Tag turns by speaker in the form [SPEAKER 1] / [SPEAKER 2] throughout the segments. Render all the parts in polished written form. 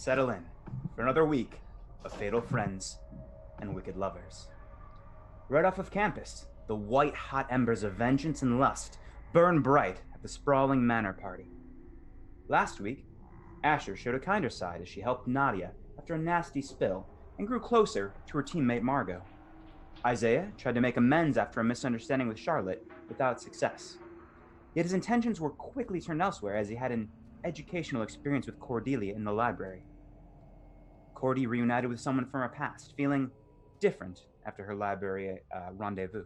[SPEAKER 1] settle in for another week of Fatal Friends and Wicked Lovers. Right off of campus, the white-hot embers of vengeance and lust burn bright at the sprawling manor party. Last week, Asher showed a kinder side as she helped Nadia after a nasty spill and grew closer to her teammate Margot. Isaiah tried to make amends after a misunderstanding with Charlotte without success. Yet his intentions were quickly turned elsewhere as he had an educational experience with Cordelia in the library. Cordy reunited with someone from her past, feeling different after her library rendezvous.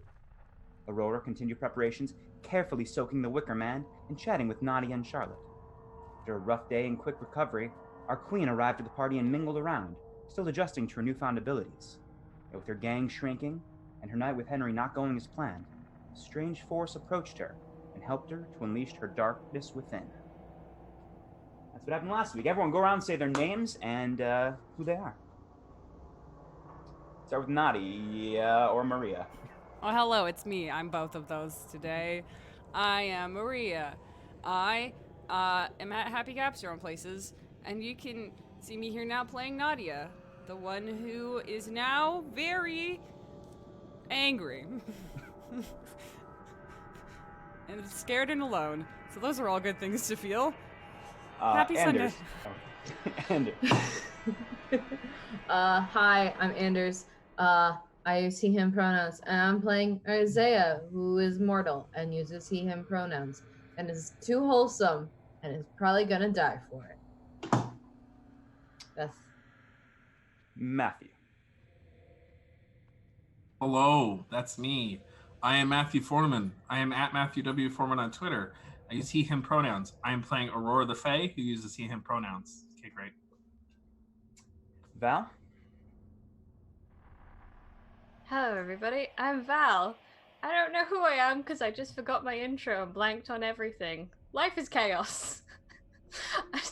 [SPEAKER 1] Aurora continued preparations, carefully soaking the Wicker Man and chatting with Nadia and Charlotte. After a rough day and quick recovery, our queen arrived at the party and mingled around, still adjusting to her newfound abilities. Yet with her gang shrinking and her night with Henry not going as planned, a strange force approached her and helped her to unleash her darkness within. That's what happened last week. Everyone go around and say their names and who they are. Start with Nadia or Maria.
[SPEAKER 2] Oh, hello, it's me. I'm both of those today. I am Maria. I am at Happy Capture on places, and you can see me here now playing Nadia, the one who is now very angry. And scared and alone. So those are all good things to feel. Happy
[SPEAKER 1] Anders.
[SPEAKER 2] Sunday.
[SPEAKER 1] Anders.
[SPEAKER 3] Hi, I'm Anders. I use he, him pronouns, and I'm playing Isaiah, who is mortal and uses he, him pronouns, and is too wholesome, and is probably gonna die for it. That's
[SPEAKER 1] Matthew.
[SPEAKER 4] Hello, that's me. I am Matthew Forman. I am at Matthew W. Forman on Twitter. I use he, him pronouns. I am playing Aurora the Fae, who uses he, him pronouns. Okay, great.
[SPEAKER 1] Val.
[SPEAKER 5] Hello, everybody. I'm Val. I don't know who I am because I just forgot my intro and blanked on everything. Life is chaos.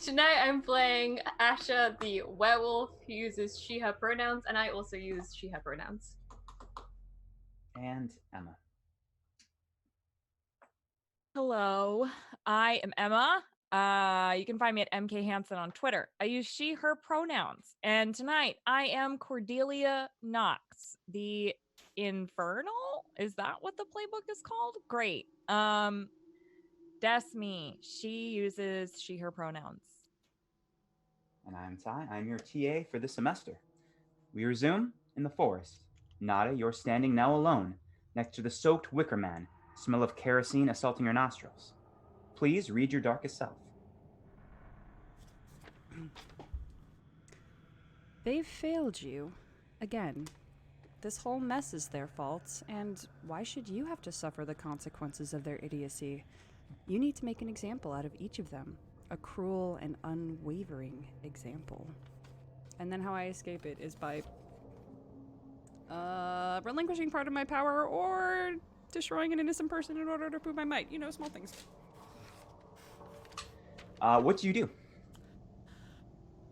[SPEAKER 5] Tonight I'm playing Asha, the werewolf who uses she, her pronouns, and I also use she, her pronouns.
[SPEAKER 1] And Emma.
[SPEAKER 6] Hello, I am Emma. You can find me at MK Hansen on Twitter. I use she, her pronouns. And tonight I am Cordelia Knox, the Infernal. Is that what the playbook is called? Great. That's me. She uses she, her pronouns.
[SPEAKER 1] And I'm Ty. I'm your TA for this semester. We resume in the forest. Nada, you're standing now alone, next to the soaked wicker man, smell of kerosene assaulting your nostrils. Please read your darkest self.
[SPEAKER 2] They've failed you. Again. This whole mess is their fault, and why should you have to suffer the consequences of their idiocy? You need to make an example out of each of them. A cruel and unwavering example. And then how I escape it is by relinquishing part of my power or destroying an innocent person in order to prove my might. You know, small things.
[SPEAKER 1] What do you do?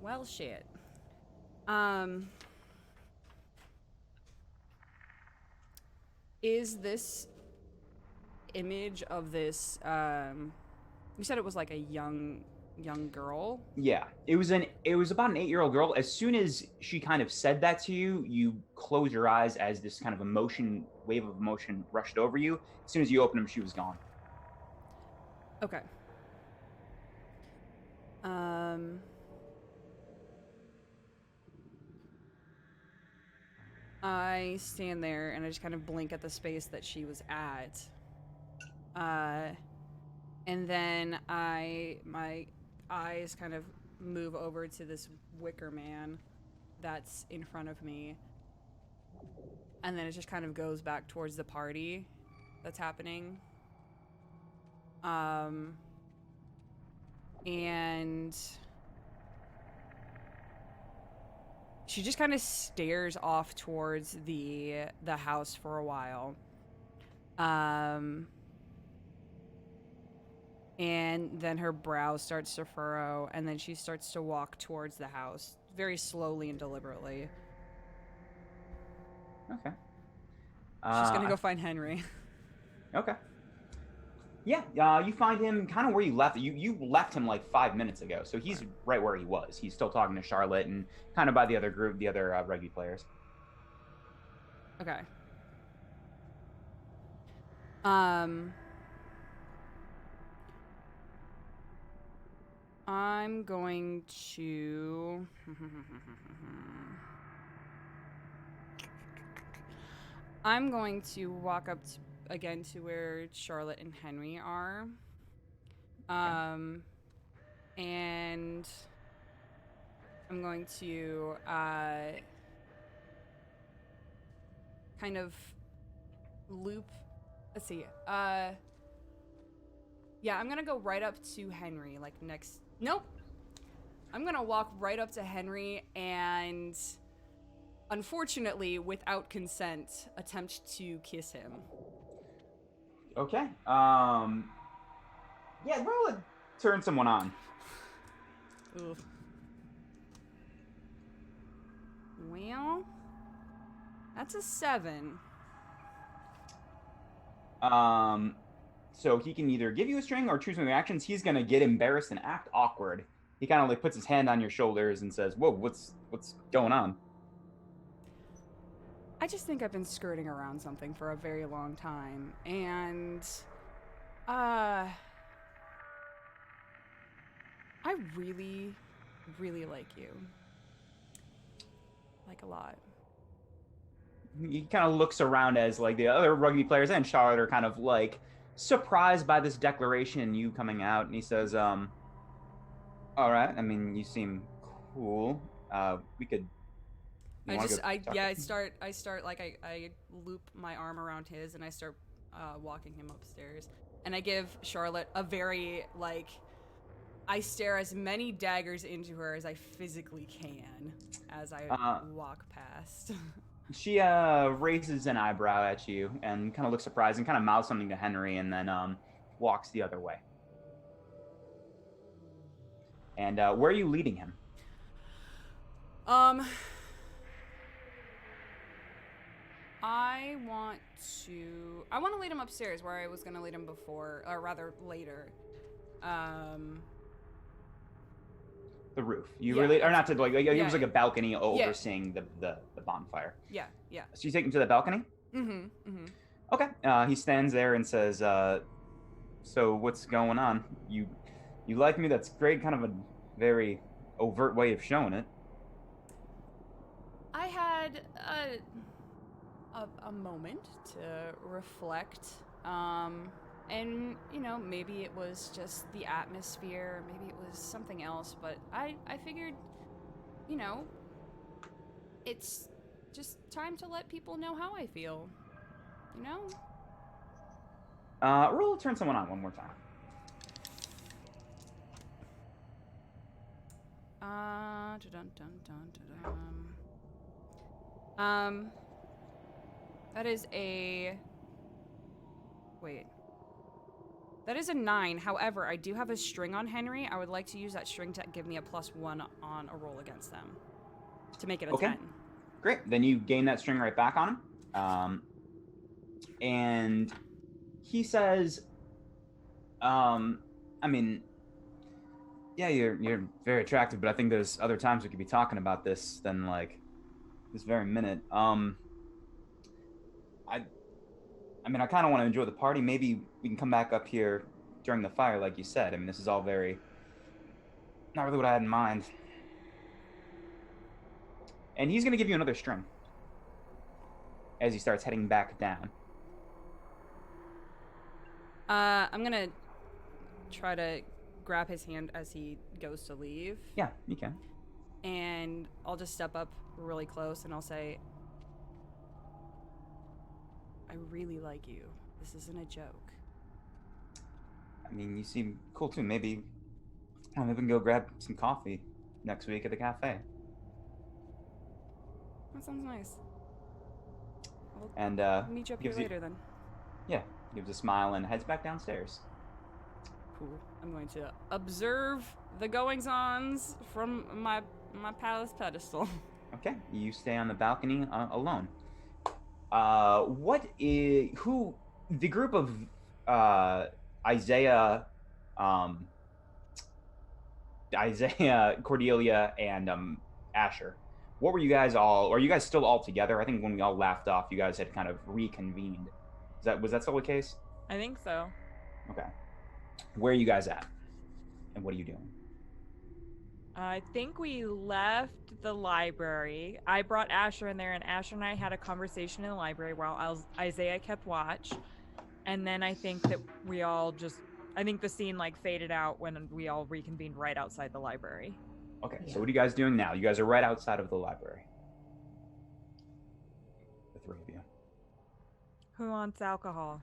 [SPEAKER 2] Well, shit. Is this image of this, you said it was like a young girl?
[SPEAKER 1] Yeah, it was about an 8-year-old girl. As soon as she kind of said that to you, you close your eyes as this kind of wave of emotion rushed over you. As soon as you opened them, she was gone.
[SPEAKER 2] Okay. I stand there and I just kind of blink at the space that she was at. And then my eyes kind of move over to this wicker man that's in front of me. And then it just kind of goes back towards the party that's happening. And she just kind of stares off towards the house for a while. And then her brow starts to furrow, and then she starts to walk towards the house, very slowly and deliberately.
[SPEAKER 1] Okay.
[SPEAKER 2] She's gonna go find Henry.
[SPEAKER 1] Okay. Yeah, you find him kind of where you left. You left him like 5 minutes ago, so he's right where he was. He's still talking to Charlotte and kind of by the other group, the other rugby players.
[SPEAKER 2] Okay. I'm going to. I'm going to walk up again to where Charlotte and Henry are. And I'm going to kind of loop. Let's see. Yeah, I'm gonna go right up to Henry, like next. Nope. I'm gonna walk right up to Henry and, unfortunately, without consent, attempt to kiss him.
[SPEAKER 1] Okay. Yeah, roll a turn someone on.
[SPEAKER 2] Oof. Well, that's a 7.
[SPEAKER 1] So he can either give you a string or choose one of the actions. He's gonna get embarrassed and act awkward. He kind of like puts his hand on your shoulders and says, "Whoa, what's going on?"
[SPEAKER 2] I just think I've been skirting around something for a very long time, and I really, really like you. Like a lot.
[SPEAKER 1] He kind of looks around as like the other rugby players and Charlotte are kind of like surprised by this declaration and you coming out, and he says, "All right. I mean, you seem cool. We could."
[SPEAKER 2] I start like I loop my arm around his and I start walking him upstairs, and I give Charlotte a very like. I stare as many daggers into her as I physically can as I walk past.
[SPEAKER 1] She raises an eyebrow at you and kind of looks surprised and kind of mouths something to Henry and then walks the other way. And where are you leading him?
[SPEAKER 2] I want to lead him upstairs where I was going to lead him before, or rather later.
[SPEAKER 1] The roof.
[SPEAKER 2] Yeah.
[SPEAKER 1] Or not to like it was like a balcony overseeing the bonfire.
[SPEAKER 2] Yeah.
[SPEAKER 1] So you take him to the balcony?
[SPEAKER 2] Mm-hmm.
[SPEAKER 1] Okay. He stands there and says, "So what's going on? You like me? That's great. Kind of a very overt way of showing it."
[SPEAKER 2] I had a moment to reflect, and maybe it was just the atmosphere, maybe it was something else, but I figured, it's just time to let people know how I feel,
[SPEAKER 1] Roll turn someone on one more time.
[SPEAKER 2] That is a... Wait. That is a 9. However, I do have a string on Henry. I would like to use that string to give me a +1 on a roll against them. To make it a 10.
[SPEAKER 1] Great. Then you gain that string right back on him. And he says, I mean, yeah, you're very attractive, but I think there's other times we could be talking about this than like this very minute. I mean, I kind of want to enjoy the party. Maybe we can come back up here during the fire, like you said. I mean, this is all very not really what I had in mind. And he's gonna give you another string as he starts heading back down.
[SPEAKER 2] I'm gonna try to grab his hand as he goes to leave.
[SPEAKER 1] Yeah, you can.
[SPEAKER 2] And I'll just step up really close and I'll say, I really like you. This isn't a joke.
[SPEAKER 1] I mean, you seem cool too. Maybe we can go grab some coffee next week at the cafe.
[SPEAKER 2] That sounds nice.
[SPEAKER 1] And
[SPEAKER 2] meet you up here later then.
[SPEAKER 1] Yeah, gives a smile and heads back downstairs.
[SPEAKER 2] Cool. I'm going to observe the goings-ons from my palace pedestal.
[SPEAKER 1] Okay, you stay on the balcony alone. The group of Isaiah, um, Cordelia, and Asher. What were you guys all? Are you guys still all together? I think when we all laughed off, you guys had kind of reconvened. Was that still the case?
[SPEAKER 6] I think so.
[SPEAKER 1] Okay. Where are you guys at? And what are you doing?
[SPEAKER 6] I think we left the library. I brought Asher in there, and Asher and I had a conversation in the library while Isaiah kept watch. And then I think that we all just, I think the scene like faded out when we all reconvened right outside the library.
[SPEAKER 1] Okay,
[SPEAKER 3] Yeah.
[SPEAKER 1] so what are you guys doing now? You guys are right outside of the library. The three of you.
[SPEAKER 6] Who wants alcohol?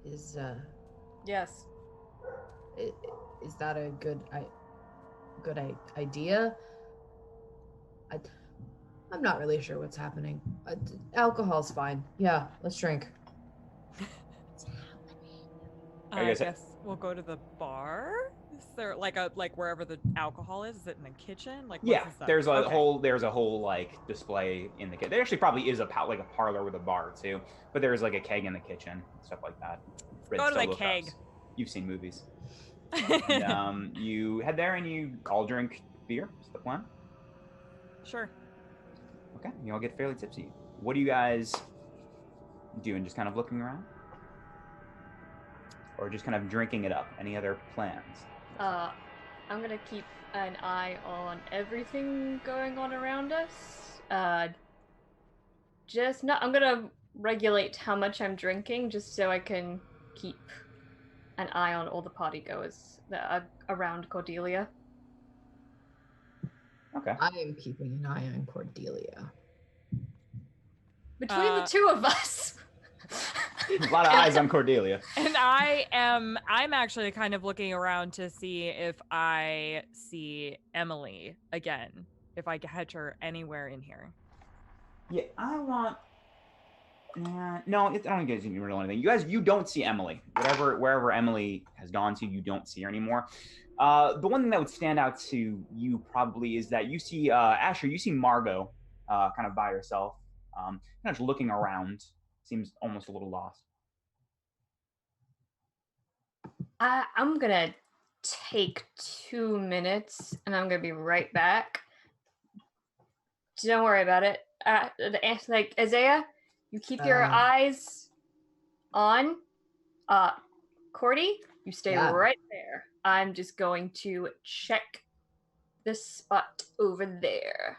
[SPEAKER 3] Is
[SPEAKER 5] Yes.
[SPEAKER 3] is that a good idea? I'm not really sure what's happening. Alcohol's fine. Yeah, let's drink.
[SPEAKER 1] Are you
[SPEAKER 6] I
[SPEAKER 1] guys-
[SPEAKER 6] guess we'll go to the bar. Is there like wherever the alcohol is? Is it in the kitchen? Like
[SPEAKER 1] Yeah,
[SPEAKER 6] what's this
[SPEAKER 1] there's a
[SPEAKER 6] okay.
[SPEAKER 1] whole like display in the kitchen. There actually probably is a parlor with a bar too, but there's like a keg in the kitchen and stuff like that. Red
[SPEAKER 6] Go to the
[SPEAKER 1] Solo
[SPEAKER 6] keg.
[SPEAKER 1] cups. You've seen movies. And, you head there and you all drink beer. Is the plan?
[SPEAKER 6] Sure.
[SPEAKER 1] Okay, you all get fairly tipsy. What are you guys doing? Just kind of looking around, or just kind of drinking it up? Any other plans?
[SPEAKER 5] I'm gonna keep an eye on everything going on around us. I'm gonna regulate how much I'm drinking just so I can keep an eye on all the partygoers that are around Cordelia.
[SPEAKER 1] Okay.
[SPEAKER 3] I am keeping an eye on Cordelia.
[SPEAKER 5] Between the two of us.
[SPEAKER 1] A lot of eyes on Cordelia.
[SPEAKER 6] And I'm actually kind of looking around to see if I see Emily again, if I catch her anywhere in here.
[SPEAKER 1] Yeah, I want. No, I don't think it's even real anything. You don't see Emily. Wherever Emily has gone to, you don't see her anymore. The one thing that would stand out to you probably is that you see Asher. You see Margot, kind of by herself, kind of just looking around. Seems almost a little lost.
[SPEAKER 5] I'm gonna take 2 minutes and I'm gonna be right back. Don't worry about it. Like Isaiah, you keep your eyes on Cordy. You stay
[SPEAKER 3] Yeah.
[SPEAKER 5] right there. I'm just going to check this spot over there.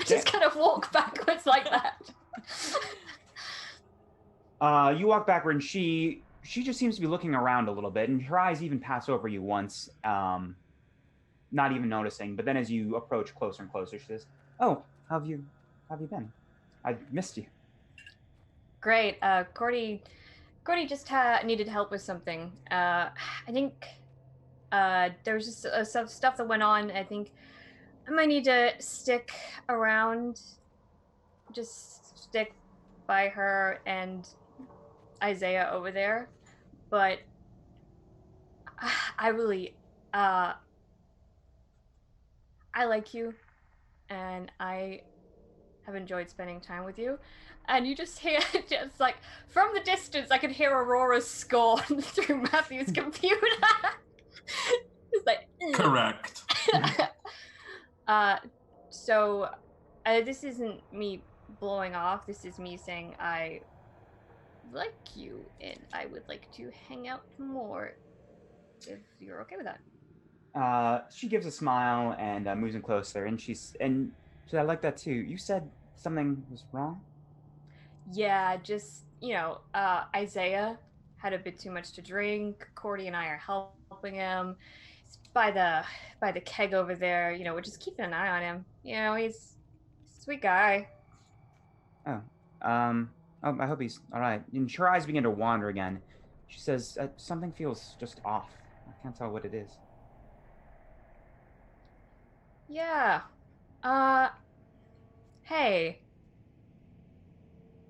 [SPEAKER 5] Just kind of walk backwards like that.
[SPEAKER 1] You walk backward, and she just seems to be looking around a little bit, and her eyes even pass over you once, not even noticing. But then, as you approach closer and closer, she says, "Oh, how have you been? I missed you."
[SPEAKER 5] Great. Cordy just needed help with something. I think there was just some stuff that went on. I think I might need to stick around, just stick by her and Isaiah over there. But I really, I like you, and I have enjoyed spending time with you. And you just hear, just like, from the distance, I could hear Aurora's scorn through Matthew's computer. It's like,
[SPEAKER 4] Correct.
[SPEAKER 5] So, this isn't me blowing off. This is me saying I like you, and I would like to hang out more, if you're okay with that.
[SPEAKER 1] She gives a smile and moves in closer, and she says, "I like that too. You said something was wrong?"
[SPEAKER 5] Yeah, just, Isaiah had a bit too much to drink. Cordy and I are helping him. He's by the keg over there. We're just keeping an eye on him. He's a sweet guy.
[SPEAKER 1] Oh, I hope he's all right. And her eyes begin to wander again. She says, "Something feels just off. I can't tell what it is."
[SPEAKER 5] Yeah. Hey.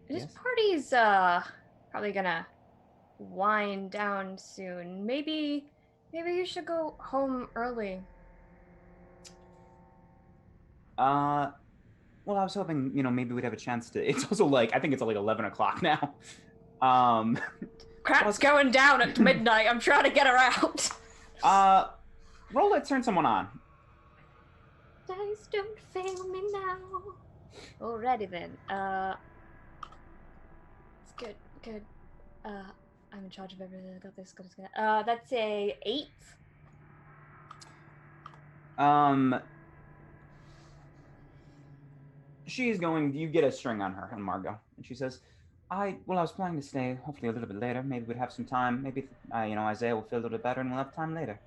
[SPEAKER 5] This
[SPEAKER 1] Yes?
[SPEAKER 5] party's probably gonna wind down soon. Maybe you should go home early.
[SPEAKER 1] well, I was hoping, maybe we'd have a chance to. It's also I think it's like 11 o'clock now.
[SPEAKER 5] Crap's going down at midnight. I'm trying to get her out.
[SPEAKER 1] Roll it, turn someone on.
[SPEAKER 5] Dice don't fail me now. Alrighty then. It's good. I'm in charge of everything. I got this. That's a 8.
[SPEAKER 1] She's going. You get a string on her, on Margot, and she says, I was planning to stay hopefully a little bit later. Maybe we'd have some time. Maybe, Isaiah will feel a little bit better and we'll have time later.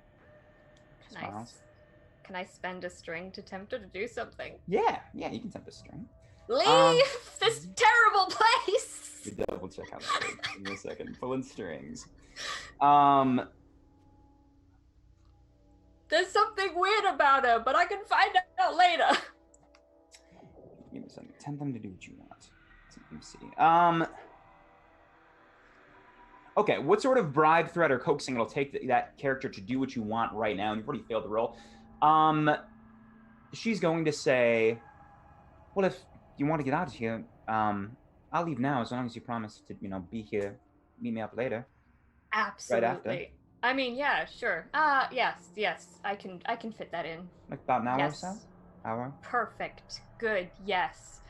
[SPEAKER 5] Can I spend a string to tempt her to do something?
[SPEAKER 1] Yeah, you can tempt a string.
[SPEAKER 5] Leave this terrible place!
[SPEAKER 1] We double check how that works in a second. Pulling strings.
[SPEAKER 5] There's something weird about her, but I can find out later.
[SPEAKER 1] Give me something. Tempt them to do what you want. Let me see. Okay, what sort of bribe, threat, or coaxing it'll take that character to do what you want right now? And you've already failed the roll. She's going to say, well, if you want to get out of here, I'll leave now as long as you promise to, be here, meet me up later.
[SPEAKER 5] Absolutely.
[SPEAKER 1] Right after.
[SPEAKER 5] I mean, yeah, sure. Yes, I can fit that in.
[SPEAKER 1] Like about an hour
[SPEAKER 5] Yes.
[SPEAKER 1] or so? Hour?
[SPEAKER 5] Perfect. Good. Yes.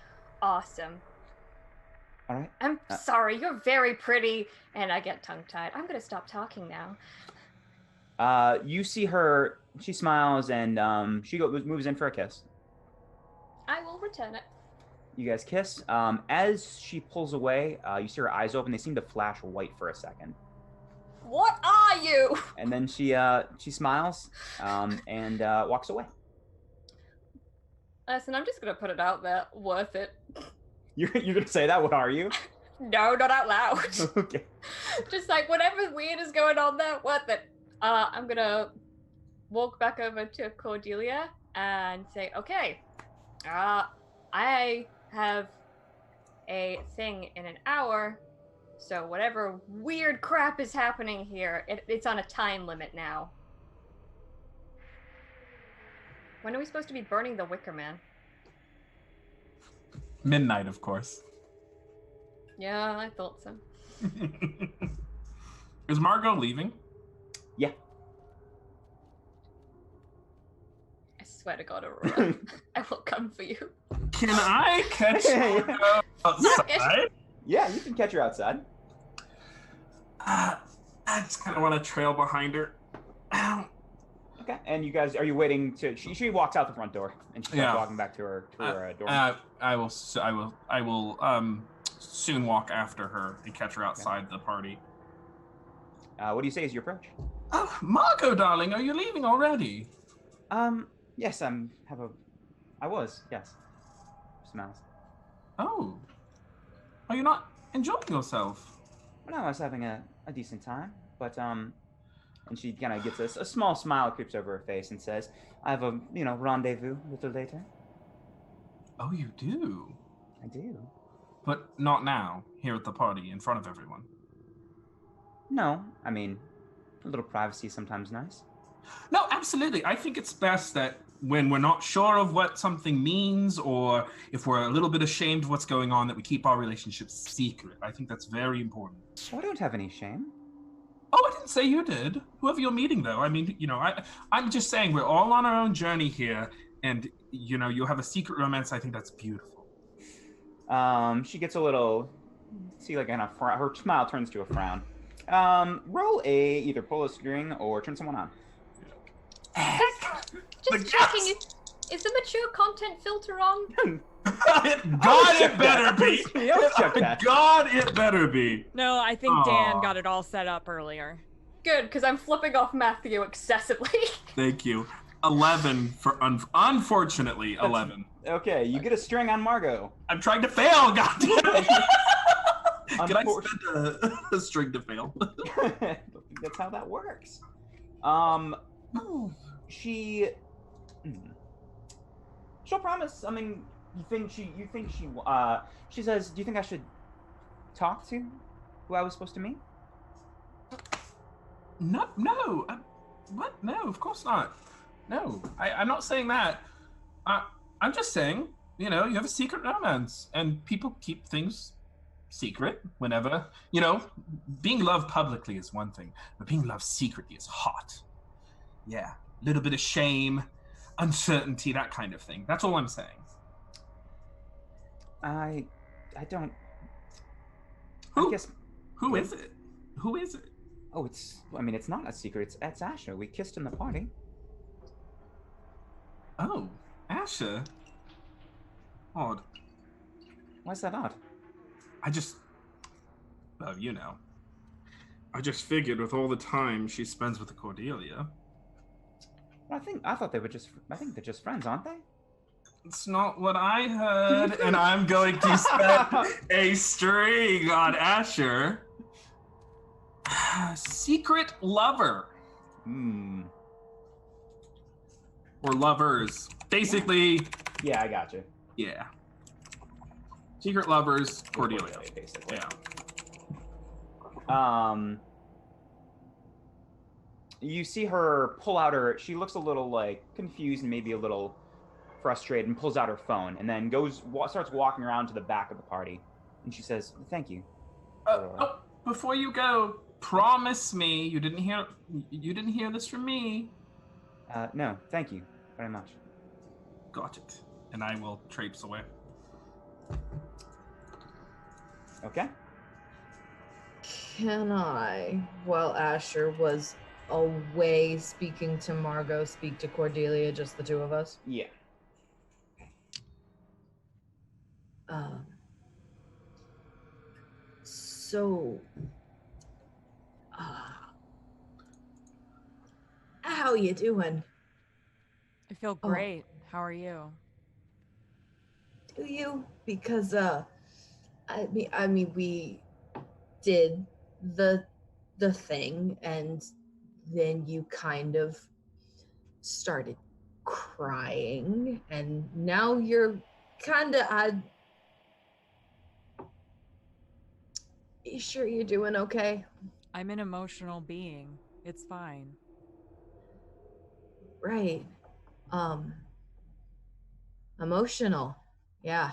[SPEAKER 5] Awesome.
[SPEAKER 1] All right.
[SPEAKER 5] I'm sorry, you're very pretty, and I get tongue-tied. I'm gonna stop talking now.
[SPEAKER 1] You see her, she smiles, and she moves in for a kiss.
[SPEAKER 5] I will return it.
[SPEAKER 1] You guys kiss. As she pulls away, you see her eyes open. They seem to flash white for a second.
[SPEAKER 5] What are you?
[SPEAKER 1] And then she smiles and walks away.
[SPEAKER 5] Listen, I'm just gonna put it out there. Worth it.
[SPEAKER 1] You're gonna say that? What are you?
[SPEAKER 5] No, not out loud.
[SPEAKER 1] Okay.
[SPEAKER 5] Just like whatever weird is going on there, worth it. I'm gonna walk back over to Cordelia and say, okay, I have a thing in an hour, so whatever weird crap is happening here, it's on a time limit now. When are we supposed to be burning the Wicker Man?
[SPEAKER 4] Midnight, of course.
[SPEAKER 5] Yeah, I thought so.
[SPEAKER 4] Is Margot leaving?
[SPEAKER 1] Yeah.
[SPEAKER 5] I swear to God, Aurora, I will come for you.
[SPEAKER 4] Can I catch Margot outside?
[SPEAKER 1] Yeah, you can catch her outside.
[SPEAKER 4] I just kind of want to trail behind her. Ow.
[SPEAKER 1] Okay. And you guys, are you waiting to? She walks out the front door and she's walking back to her door.
[SPEAKER 4] I will soon walk after her and catch her outside the party.
[SPEAKER 1] What do you say is your approach?
[SPEAKER 4] Oh, Margot, darling, are you leaving already?
[SPEAKER 1] Yes, I was, yes. Smiles.
[SPEAKER 4] Oh. Are you not enjoying yourself?
[SPEAKER 1] Well, no, I was having a decent time, but, and she kind of gets a small smile creeps over her face and says, I have a, rendezvous a little later.
[SPEAKER 4] Oh, you do?
[SPEAKER 1] I do.
[SPEAKER 4] But not now, here at the party, in front of everyone.
[SPEAKER 1] No, I mean, a little privacy is sometimes nice.
[SPEAKER 4] No, absolutely. I think it's best that when we're not sure of what something means, or if we're a little bit ashamed of what's going on, that we keep our relationships secret. I think that's very important.
[SPEAKER 1] Oh, I don't have any shame.
[SPEAKER 4] Oh, I didn't say you did. Whoever you're meeting, though. I mean, I'm just saying we're all on our own journey here, and, you'll have a secret romance. I think that's beautiful.
[SPEAKER 1] She gets a little, her smile turns to a frown. Roll either pull a string or turn someone on.
[SPEAKER 5] Just checking, is the mature content filter on?
[SPEAKER 4] God, it better be.
[SPEAKER 1] Check that.
[SPEAKER 4] God, it better be.
[SPEAKER 6] No, I think Dan got it all set up earlier.
[SPEAKER 5] Good, because I'm flipping off Matthew excessively.
[SPEAKER 4] Thank you. 11 for unfortunately 11.
[SPEAKER 1] Okay, you get a string on Margot.
[SPEAKER 4] I'm trying to fail. God damn it. Can I spend a string to fail?
[SPEAKER 1] I don't think that's how that works. She'll promise. I mean, she says, do you think I should talk to who I was supposed to meet?
[SPEAKER 4] No. What? No, of course not. No, I'm not saying that. I'm just saying, you have a secret romance, and people keep things secret whenever, being loved publicly is one thing, but being loved secretly is hot. Yeah, a little bit of shame, uncertainty, that kind of thing. That's all I'm saying.
[SPEAKER 1] I don't.
[SPEAKER 4] Who?
[SPEAKER 1] I guess.
[SPEAKER 4] Who is it? Who is it?
[SPEAKER 1] Oh, it's not a secret. It's Asher. We kissed in the party.
[SPEAKER 4] Oh, Asher. Odd.
[SPEAKER 1] Why's that odd?
[SPEAKER 4] I just figured with all the time she spends with the Cordelia.
[SPEAKER 1] Well, I thought they were I think they're just friends, aren't they?
[SPEAKER 4] It's not what I heard, and I'm going to set a string on Asher. Secret lover. Or lovers. Basically.
[SPEAKER 1] Yeah, I got you.
[SPEAKER 4] Yeah. Secret lovers, Cordelia.
[SPEAKER 1] Basically.
[SPEAKER 4] Yeah.
[SPEAKER 1] You see her pull out she looks a little like confused and maybe a little frustrated, and pulls out her phone, and then starts walking around to the back of the party, and she says, "Thank you."
[SPEAKER 4] Before you go, promise me you didn't hear this from me.
[SPEAKER 1] No, thank you very much.
[SPEAKER 4] Got it. And I will traipse away.
[SPEAKER 1] Okay.
[SPEAKER 3] Can I, while Asher was away speaking to Margot, speak to Cordelia, just the two of us?
[SPEAKER 1] Yeah.
[SPEAKER 3] So, how you doing?
[SPEAKER 6] I feel great. How are you?
[SPEAKER 3] Do you? Because I mean, we did the thing, and then you kind of started crying, and now you're kind of. You sure you're doing okay?
[SPEAKER 6] I'm an emotional being. It's fine.
[SPEAKER 3] Right. Emotional. Yeah.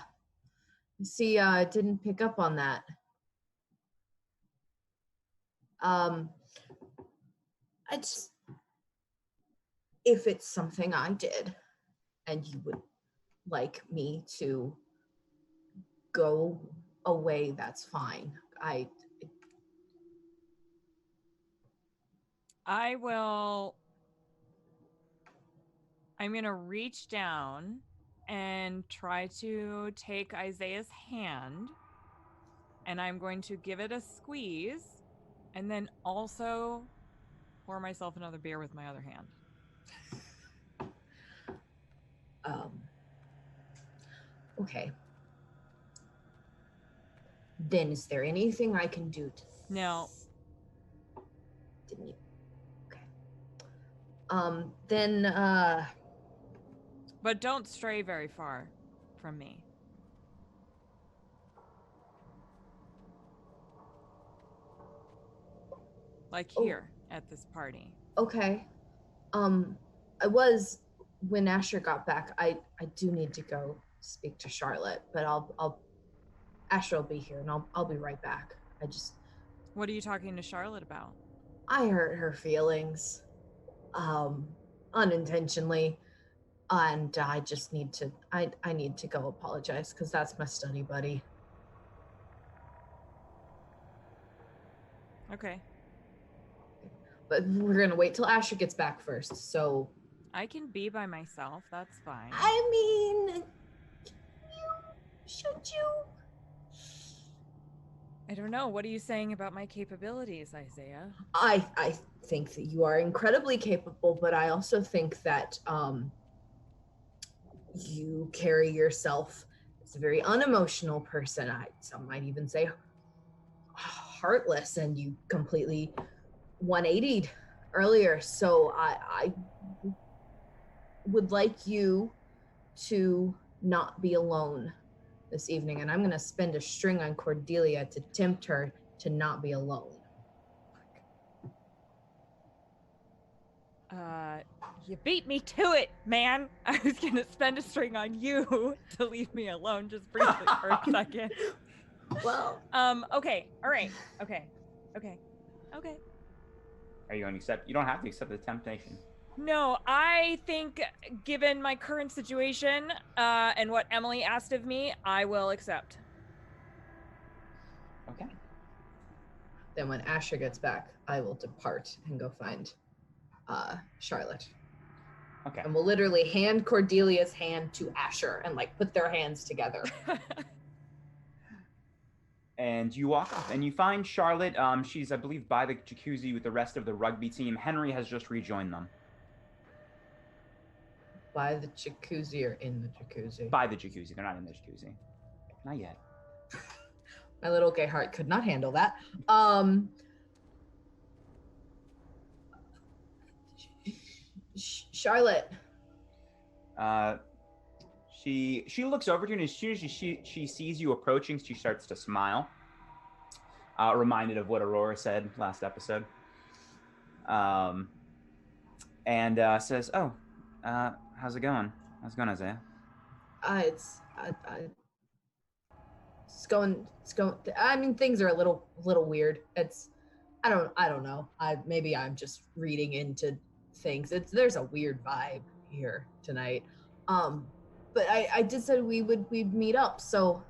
[SPEAKER 3] See, I didn't pick up on that. If it's something I did and you would like me to go away, that's fine.
[SPEAKER 6] I'm going to reach down and try to take Isaiah's hand, and I'm going to give it a squeeze, and then also pour myself another beer with my other hand.
[SPEAKER 3] Okay. Then is there anything I can do to...
[SPEAKER 6] No.
[SPEAKER 3] Didn't you? Okay. Then,
[SPEAKER 6] But don't stray very far from me. Like here at this party.
[SPEAKER 3] Okay. When Asher got back, I do need to go speak to Charlotte, but Asher will be here, and I'll be right back.
[SPEAKER 6] What are you talking to Charlotte about?
[SPEAKER 3] I hurt her feelings, unintentionally, and I just need to, I need to go apologize, because that's my study buddy.
[SPEAKER 6] Okay.
[SPEAKER 3] But we're gonna wait till Asher gets back first, so...
[SPEAKER 6] I can be by myself, that's fine.
[SPEAKER 3] I mean... Should you?
[SPEAKER 6] I don't know. What are you saying about my capabilities, Isaiah?
[SPEAKER 3] I think that you are incredibly capable, but I also think that you carry yourself as a very unemotional person. Some might even say heartless, and you completely 180'd earlier. So I would like you to not be alone this evening, and I'm going to spend a string on Cordelia to tempt her to not be alone.
[SPEAKER 6] You beat me to it, man. I was gonna spend a string on you to leave me alone just briefly for a second.
[SPEAKER 3] Well,
[SPEAKER 6] Okay. All right. Okay.
[SPEAKER 1] Are you going to accept? You don't have to accept the temptation.
[SPEAKER 6] No, I think given my current situation and what Emily asked of me, I will accept.
[SPEAKER 1] Okay.
[SPEAKER 3] then when Asher gets back, I will depart and go find Charlotte.
[SPEAKER 1] Okay.
[SPEAKER 3] And we'll literally hand Cordelia's hand to Asher and like put their hands together.
[SPEAKER 1] And you walk up and you find Charlotte. She's, I believe, by the jacuzzi with the rest of the rugby team. Henry has just rejoined them.
[SPEAKER 3] By the jacuzzi or in the jacuzzi?
[SPEAKER 1] By the jacuzzi. They're not in the jacuzzi. Not yet.
[SPEAKER 3] My little gay heart could not handle that. Charlotte.
[SPEAKER 1] She looks over to you, and as soon as she sees you approaching, she starts to smile. Reminded of what Aurora said last episode. And says, "Oh, how's it going? How's it going, Isaiah?"
[SPEAKER 3] It's going. I mean, things are a little weird. I don't know. Maybe I'm just reading into things. There's a weird vibe here tonight. But I did say we'd meet up. So,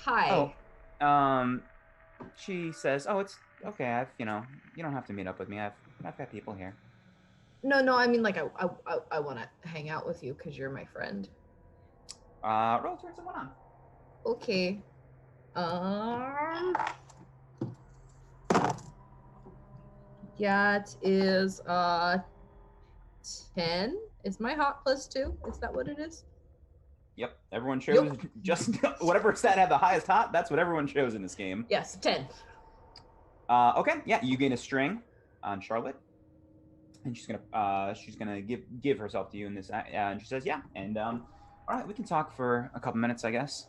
[SPEAKER 3] hi.
[SPEAKER 1] Oh, she says, "Oh, it's okay. You don't have to meet up with me. I've got people here."
[SPEAKER 3] No. I mean, like, I want to hang out with you because you're my friend.
[SPEAKER 1] Roll turn someone on.
[SPEAKER 3] Okay. That is 10. Is my hot +2? Is that what it is?
[SPEAKER 1] Yep. Everyone chose just whatever stat had the highest hot. That's what everyone chose in this game.
[SPEAKER 3] Yes, 10.
[SPEAKER 1] Okay. Yeah, you gain a string on Charlotte, and she's gonna give herself to you in this. And she says, "Yeah." And all right, we can talk for a couple minutes, I guess.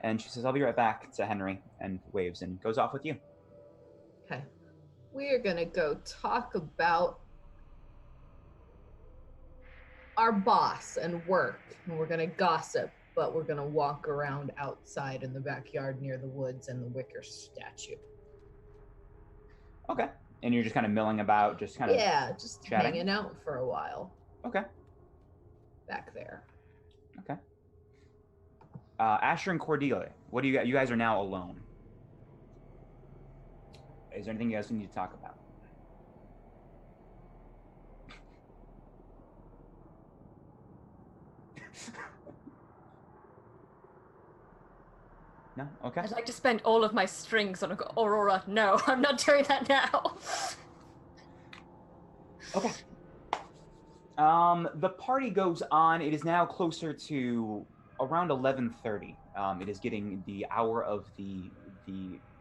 [SPEAKER 1] And she says, "I'll be right back," to Henry, and waves and goes off with you.
[SPEAKER 3] Okay. We're gonna go talk about our boss and work, and we're gonna gossip, but we're gonna walk around outside in the backyard near the woods and the wicker statue.
[SPEAKER 1] Okay. And you're just kind of milling about, just kind of
[SPEAKER 3] just
[SPEAKER 1] chatting?
[SPEAKER 3] hanging out for a while
[SPEAKER 1] Okay.
[SPEAKER 3] back there.
[SPEAKER 1] Okay. Asher and Cordelia, what do you got? You guys are now alone. Is there anything you guys need to talk about? No? Okay.
[SPEAKER 5] I'd like to spend all of my strings on Aurora. No, I'm not doing that now.
[SPEAKER 1] Okay. The party goes on. It is now closer to around 11:30. It is getting the hour of the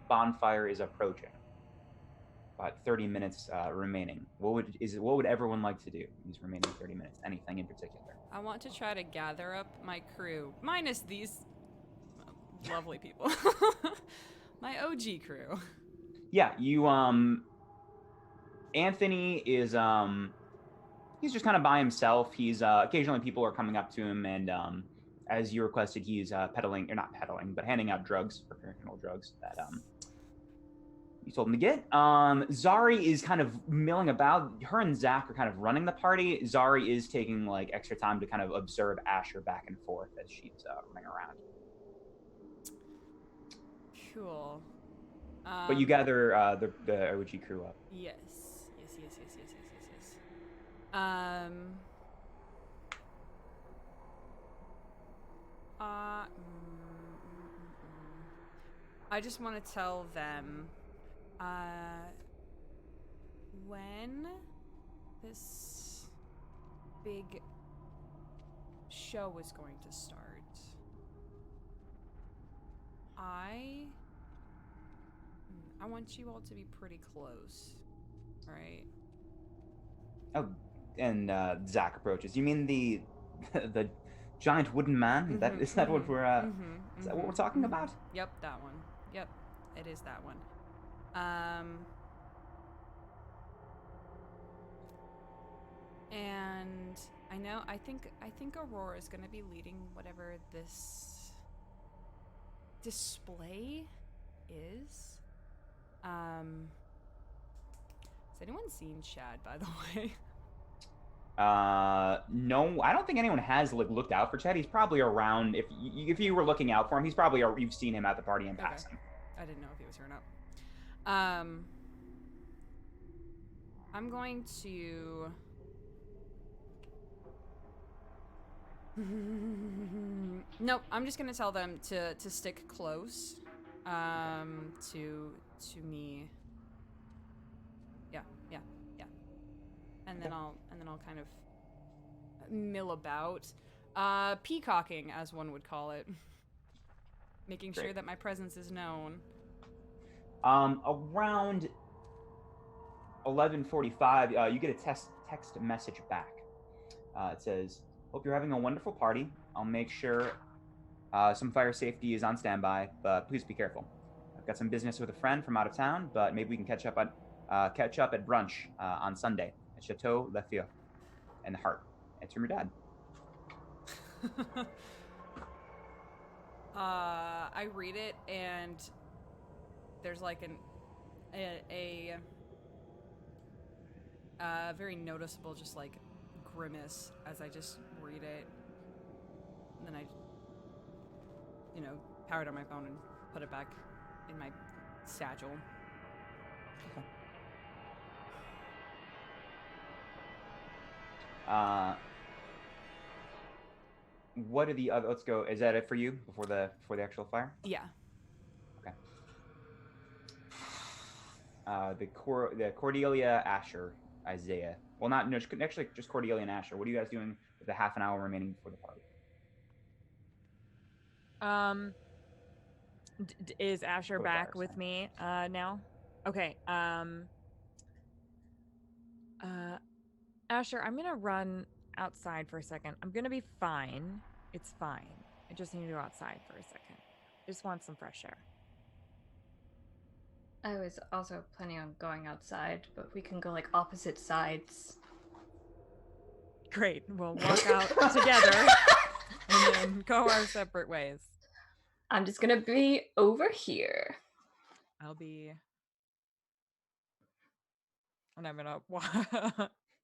[SPEAKER 1] bonfire is approaching. About 30 minutes remaining. What would everyone like to do these remaining 30 minutes? Anything in particular?
[SPEAKER 2] I want to try to gather up my crew, minus these lovely people. My OG crew.
[SPEAKER 1] Yeah, you Anthony is he's just kind of by himself. He's occasionally people are coming up to him, and as you requested, he's handing out drugs, recreational drugs that you told him to get. Zari is kind of milling about. Her and Zach are kind of running the party. Zari is taking like extra time to kind of observe Asher back and forth as she's running around.
[SPEAKER 2] Cool.
[SPEAKER 1] But you gather the OG crew up.
[SPEAKER 2] Yes. I just want to tell them when this big show is going to start. I want you all to be pretty close, right?
[SPEAKER 1] Oh, and Zach approaches. You mean the giant wooden man? Is that what we're is that what we're talking about?
[SPEAKER 2] Yep, that one. Yep, it is that one. And I think Aurora is going to be leading whatever this display is. Has anyone seen Chad, by the way?
[SPEAKER 1] No, I don't think anyone has looked out for Chad. He's probably around. If you were looking out for him, he's probably you've seen him at the party in passing.
[SPEAKER 2] I didn't know if he was here or not. I'm going to. Nope, I'm just gonna tell them to stick close, to me. Yeah. And then I'll kind of mill about, peacocking, as one would call it, making sure that my presence is known.
[SPEAKER 1] Around 11:45, you get a text message back. It says, "Hope you're having a wonderful party. I'll make sure some fire safety is on standby, but please be careful. I've got some business with a friend from out of town, but maybe we can catch up at brunch on Sunday at Chateau Lefeu in the Heart. It's from your dad."
[SPEAKER 2] I read it, and there's like a very noticeable just like grimace as I just read it, and then I power it on my phone and put it back in my satchel.
[SPEAKER 1] What are the other? Let's go. Is that it for you before the actual fire?
[SPEAKER 2] Yeah.
[SPEAKER 1] Okay. The Cordelia, Asher, Isaiah. Well, actually just Cordelia and Asher. What are you guys doing with the half an hour remaining before the party?
[SPEAKER 6] Is Asher back with me now? Okay. Asher, I'm gonna run outside for a second. I'm gonna be fine. It's fine. I just need to go outside for a second. I just want some fresh air.
[SPEAKER 5] I was also planning on going outside, but we can go like opposite sides.
[SPEAKER 6] Great. We'll walk out together and then go our separate ways.
[SPEAKER 5] I'm just gonna be over here.
[SPEAKER 6] I'll be... And I'm gonna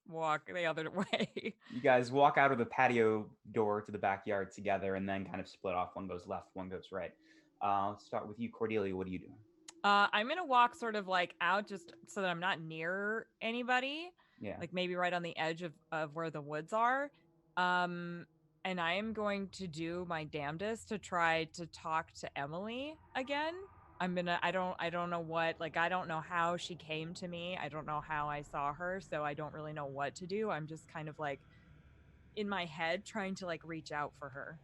[SPEAKER 6] walk the other way.
[SPEAKER 1] You guys walk out of the patio door to the backyard together and then kind of split off. One goes left, one goes right. Let's start with you, Cordelia. What are you doing?
[SPEAKER 6] I'm gonna walk sort of like out just so that I'm not near anybody.
[SPEAKER 1] Yeah.
[SPEAKER 6] Like maybe right on the edge of where the woods are. And I am going to do my damnedest to try to talk to Emily again. I don't know what, like, I don't know how she came to me. I don't know how I saw her, so I don't really know what to do. I'm just kind of like in my head trying to like reach out for her.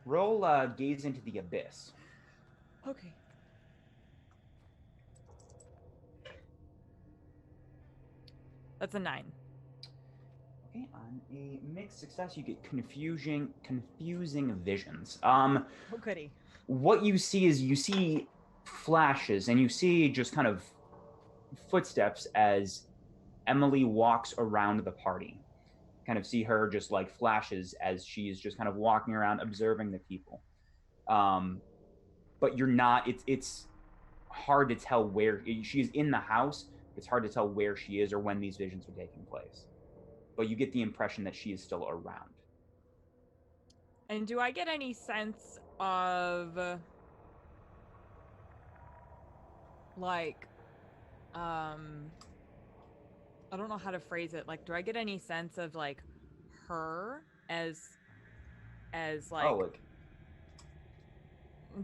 [SPEAKER 1] Roll gaze into the abyss.
[SPEAKER 6] Okay. That's a 9.
[SPEAKER 1] Okay, on a mixed success, you get confusing visions.
[SPEAKER 6] Oh, goody.
[SPEAKER 1] What you see is flashes, and you see just kind of footsteps as Emily walks around the party. Kind of see her just like flashes as she's just kind of walking around observing the people. But you're not, it's hard to tell where she's in the house. It's hard to tell where she is or when these visions are taking place. But you get the impression that she is still around.
[SPEAKER 6] And do I get any sense of like I don't know how to phrase it. Like, do I get any sense of like her as like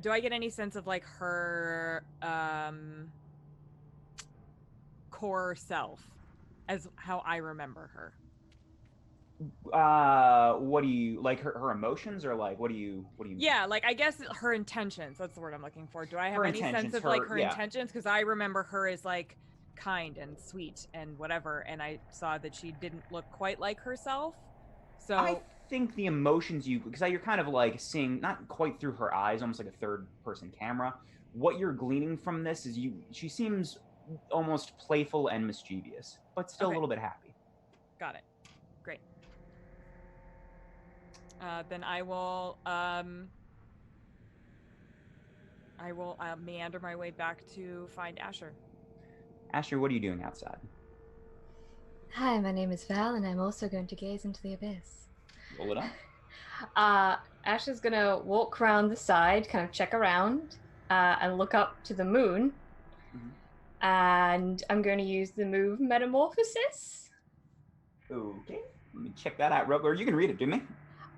[SPEAKER 6] do I get any sense of like her core self as how I remember her?
[SPEAKER 1] What do you like, her emotions, or like what do you mean?
[SPEAKER 6] Yeah, like I guess her intentions, that's the word I'm looking for. Do I have any sense of like her intentions? Because I remember her as like kind and sweet and whatever, and I saw that she didn't look quite like herself. So
[SPEAKER 1] I think the emotions because you're kind of like seeing not quite through her eyes, almost like a third person camera. What you're gleaning from this is she seems almost playful and mischievous, but still a little bit happy.
[SPEAKER 6] Got it. then I will meander my way back to find Asher.
[SPEAKER 1] Asher, what are you doing outside?
[SPEAKER 5] Hi, my name is Val, and I'm also going to gaze into the abyss.
[SPEAKER 1] Roll it up.
[SPEAKER 5] Ash is gonna walk around the side, kind of check around, and look up to the moon.
[SPEAKER 1] Mhm.
[SPEAKER 5] And I'm going to use the move Metamorphosis.
[SPEAKER 1] Okay, let me check that out. Or you can read it, do me.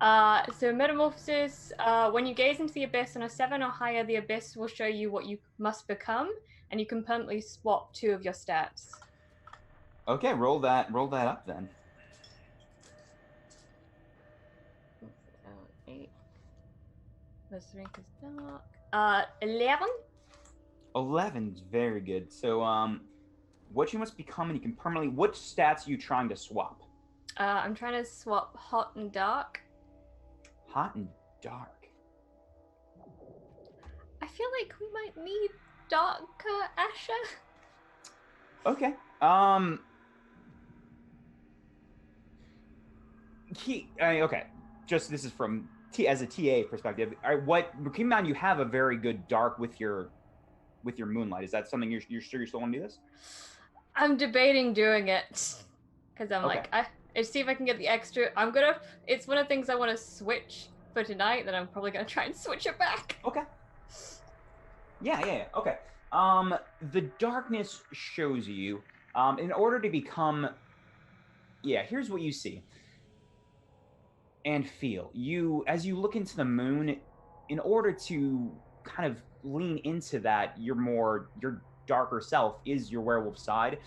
[SPEAKER 5] So Metamorphosis, when you gaze into the abyss on a 7 or higher, the abyss will show you what you must become, and you can permanently swap 2 of your stats.
[SPEAKER 1] Okay, roll that up then.
[SPEAKER 5] 8 plus 3 is dark. 11.
[SPEAKER 1] 11's very good. So, what you must become, and you can permanently. What stats are you trying to swap?
[SPEAKER 5] I'm trying to swap hot and dark.
[SPEAKER 1] Hot and dark.
[SPEAKER 5] I feel like we might need darker Asher.
[SPEAKER 1] Okay. Okay. Just this is from as a TA perspective. Keep in mind you have a very good dark with your moonlight. Is that something you're sure you still want to do this?
[SPEAKER 5] I'm debating doing it because I'm
[SPEAKER 1] Okay.
[SPEAKER 5] like, I see if I can get the extra. It's one of the things I want to switch for tonight. That I'm probably gonna try and switch it back.
[SPEAKER 1] Okay. Yeah. Okay. The darkness shows you. In order to become. Yeah. Here's what you see. And feel. As you look into the moon, in order to kind of lean into that, your darker self is your werewolf side.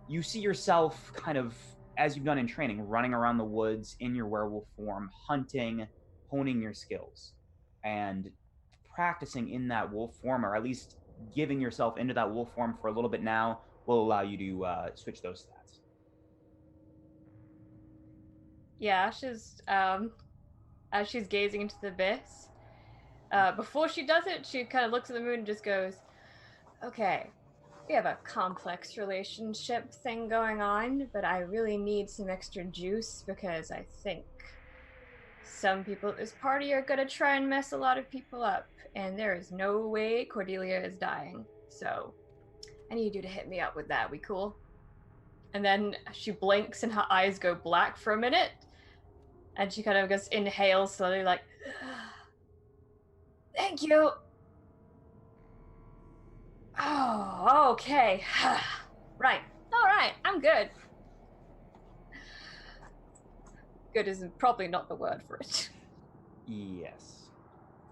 [SPEAKER 1] You see yourself kind of, as you've done in training, running around the woods in your werewolf form, hunting, honing your skills, and practicing in that wolf form, or at least giving yourself into that wolf form for a little bit now, will allow you to switch those stats.
[SPEAKER 5] Yeah, as she's gazing into the abyss. Before she does it, she kind of looks at the moon and just goes, "Okay, we have a complex relationship thing going on, but I really need some extra juice because I think some people at this party are gonna try and mess a lot of people up, and there is no way Cordelia is dying. So I need you to hit me up with that. We cool?" And then she blinks and her eyes go black for a minute, and she kind of just inhales slowly, like, "Thank you. Oh, okay. Right. All right. I'm good." Good is probably not the word for it.
[SPEAKER 1] Yes.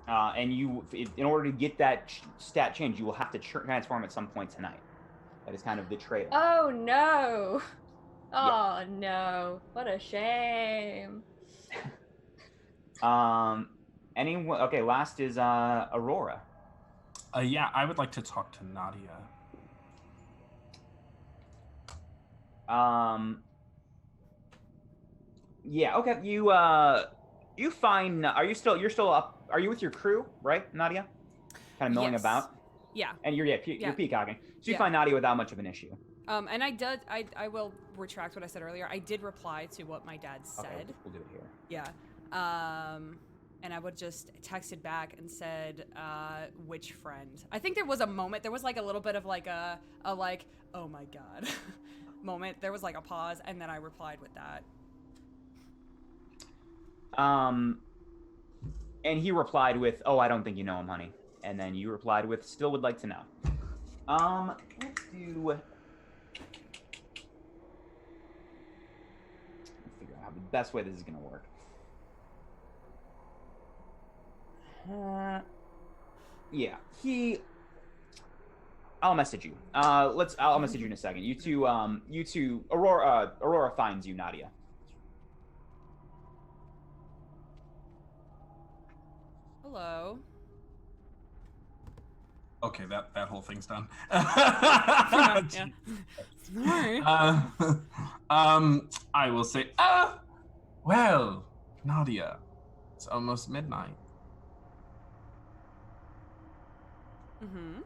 [SPEAKER 1] And in order to get that stat change, you will have to transform at some point tonight. That is kind of the trade-off.
[SPEAKER 5] Oh no. Oh no. What a shame.
[SPEAKER 1] Anyone? Okay, last is Aurora.
[SPEAKER 4] Yeah, I would like to talk to Nadia.
[SPEAKER 1] Yeah. Okay. You find. You're still up? Are you with your crew, right, Nadia? Kind of milling
[SPEAKER 2] Yes.
[SPEAKER 1] about.
[SPEAKER 2] Yeah.
[SPEAKER 1] And you're peacocking. So you
[SPEAKER 2] Yeah.
[SPEAKER 1] find Nadia without much of an issue.
[SPEAKER 2] And I will retract what I said earlier. I did reply to what my dad said.
[SPEAKER 1] Okay, we'll do it here.
[SPEAKER 2] Yeah. And I would just texted back and said, which friend? I think there was a moment, there was like a little bit of like a like, oh my God moment. There was like a pause, and then I replied with that.
[SPEAKER 1] And he replied with, "Oh, I don't think you know him, honey." And then you replied with, "Still would like to know." Let's do. Figure out how the best way this is gonna work. Yeah, I'll message you. I'll message you in a second. You two. Aurora finds you, Nadia.
[SPEAKER 2] Hello.
[SPEAKER 4] Okay, that whole thing's done.
[SPEAKER 2] Yeah.
[SPEAKER 4] I will say, well, Nadia, it's almost midnight.
[SPEAKER 2] Mm-hmm.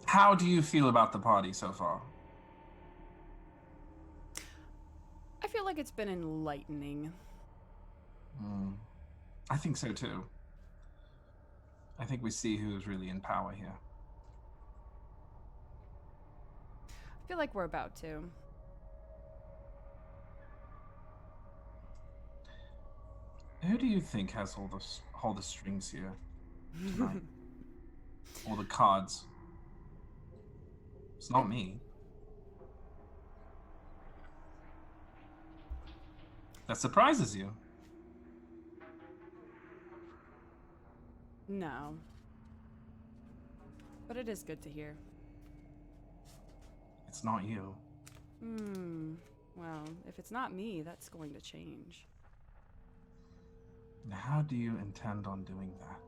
[SPEAKER 4] How do you feel about the party so far?
[SPEAKER 2] like it's been enlightening.
[SPEAKER 4] I think so too. I think we see who's really in power here.
[SPEAKER 2] I feel like we're about to.
[SPEAKER 4] Who do you think has all the strings here tonight? All the cards? It's not me. That surprises you.
[SPEAKER 2] No. But it is good to hear.
[SPEAKER 4] It's not you.
[SPEAKER 2] Well, if it's not me, that's going to change.
[SPEAKER 4] Now, how do you intend on doing that?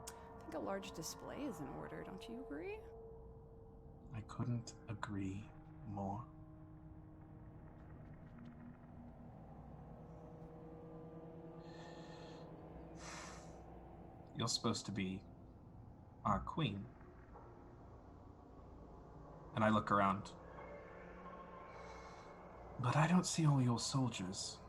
[SPEAKER 2] I think a large display is in order, don't you agree?
[SPEAKER 4] I couldn't agree more. You're supposed to be our queen. And I look around. But I don't see all your soldiers.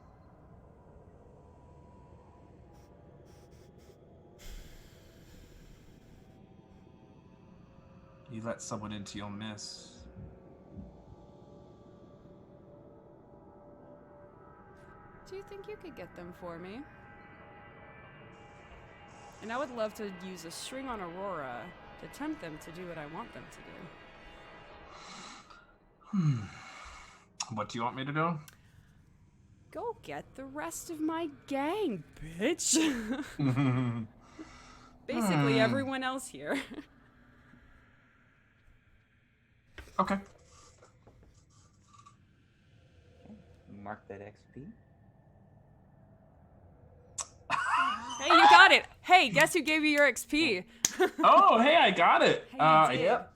[SPEAKER 4] You let someone into your mess.
[SPEAKER 2] Do you think you could get them for me? And I would love to use a string on Aurora to tempt them to do what I want them to do.
[SPEAKER 4] What do you want me to do?
[SPEAKER 2] Go get the rest of my gang, bitch. Basically everyone else here.
[SPEAKER 4] Okay.
[SPEAKER 1] Mark that XP.
[SPEAKER 2] Hey, you got it. Hey, guess who gave you your XP?
[SPEAKER 4] Oh, hey, I got it.
[SPEAKER 2] Hey, I did.
[SPEAKER 4] Yep.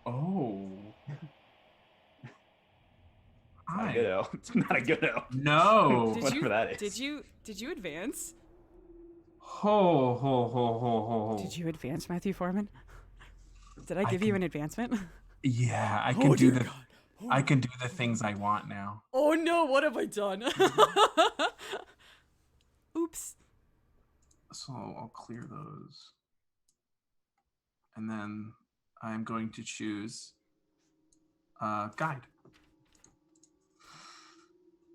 [SPEAKER 4] Oh.
[SPEAKER 1] Not a good O. It's not a good O.
[SPEAKER 4] No.
[SPEAKER 1] Whatever that is.
[SPEAKER 2] Did you advance?
[SPEAKER 4] Ho, ho, ho, ho, ho.
[SPEAKER 2] Did you advance, Matthew Foreman? Did I give you an advancement?
[SPEAKER 4] Yeah, I can do
[SPEAKER 2] dear
[SPEAKER 4] the
[SPEAKER 2] God.
[SPEAKER 4] I can do the things I want now.
[SPEAKER 2] Oh no, what have I done? Oops.
[SPEAKER 4] So I'll clear those. And then I'm going to choose guide.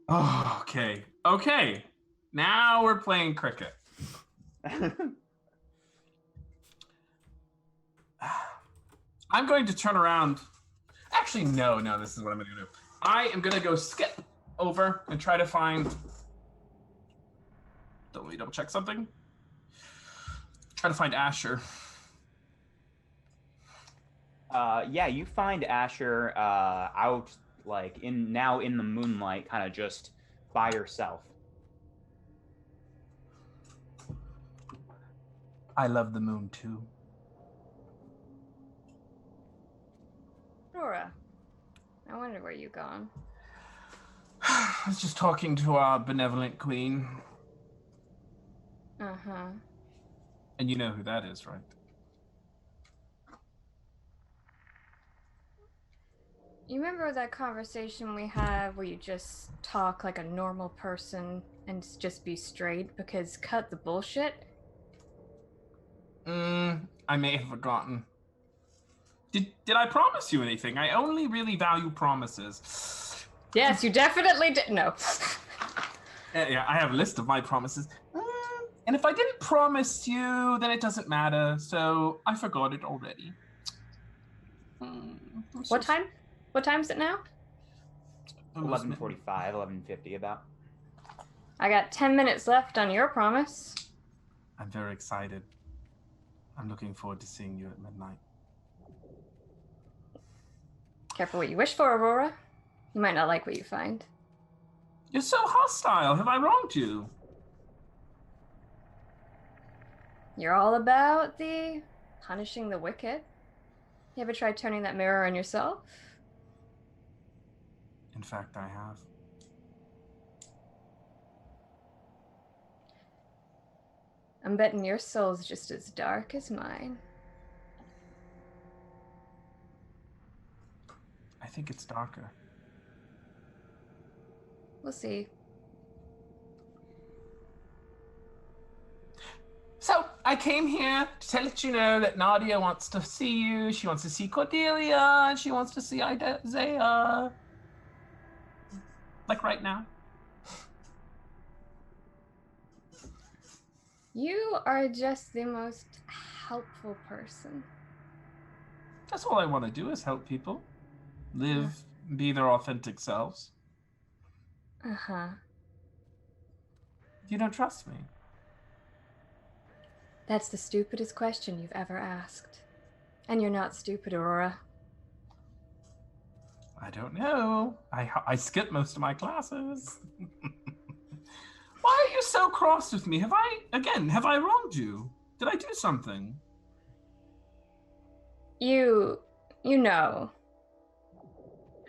[SPEAKER 4] Oh, okay. Okay. Now we're playing cricket. I'm going to turn around. Actually, no, this is what I'm going to do. I am going to go skip over and try to find. Don't let me double check something. Try to find Asher.
[SPEAKER 1] Yeah, you find Asher out in the moonlight, kind of just by herself.
[SPEAKER 4] I love the moon too.
[SPEAKER 5] Aurora, I wonder where you gone.
[SPEAKER 4] I was just talking to our benevolent queen.
[SPEAKER 5] Uh-huh.
[SPEAKER 4] And you know who that is, right?
[SPEAKER 5] You remember that conversation we had where you just talk like a normal person and just be straight because cut the bullshit?
[SPEAKER 4] I may have forgotten. Did I promise you anything? I only really value promises.
[SPEAKER 5] Yes, you definitely did. No.
[SPEAKER 4] Yeah, I have a list of my promises. And if I didn't promise you, then it doesn't matter. So I forgot it already.
[SPEAKER 5] What time? What time is it now?
[SPEAKER 1] 11:45, 11:50 about.
[SPEAKER 5] I got 10 minutes left on your promise.
[SPEAKER 4] I'm very excited. I'm looking forward to seeing you at midnight.
[SPEAKER 5] Careful what you wish for, Aurora. You might not like what you find.
[SPEAKER 4] You're so hostile. Have I wronged you?
[SPEAKER 5] You're all about the punishing the wicked. You ever tried turning that mirror on yourself?
[SPEAKER 4] In fact, I have.
[SPEAKER 5] I'm betting your soul's just as dark as mine.
[SPEAKER 4] think it's darker.
[SPEAKER 5] We'll see.
[SPEAKER 4] So, I came here to let you know that Nadia wants to see you. She wants to see Cordelia, and she wants to see Isaiah. Like right now.
[SPEAKER 5] You are just the most helpful person.
[SPEAKER 4] That's all I want to do is help people. Live, be their authentic selves.
[SPEAKER 5] Uh-huh.
[SPEAKER 4] You don't trust me.
[SPEAKER 5] That's the stupidest question you've ever asked. And you're not stupid, Aurora.
[SPEAKER 4] I don't know. I skipped most of my classes. Why are you so cross with me? Have I wronged you? Did I do something?
[SPEAKER 5] You know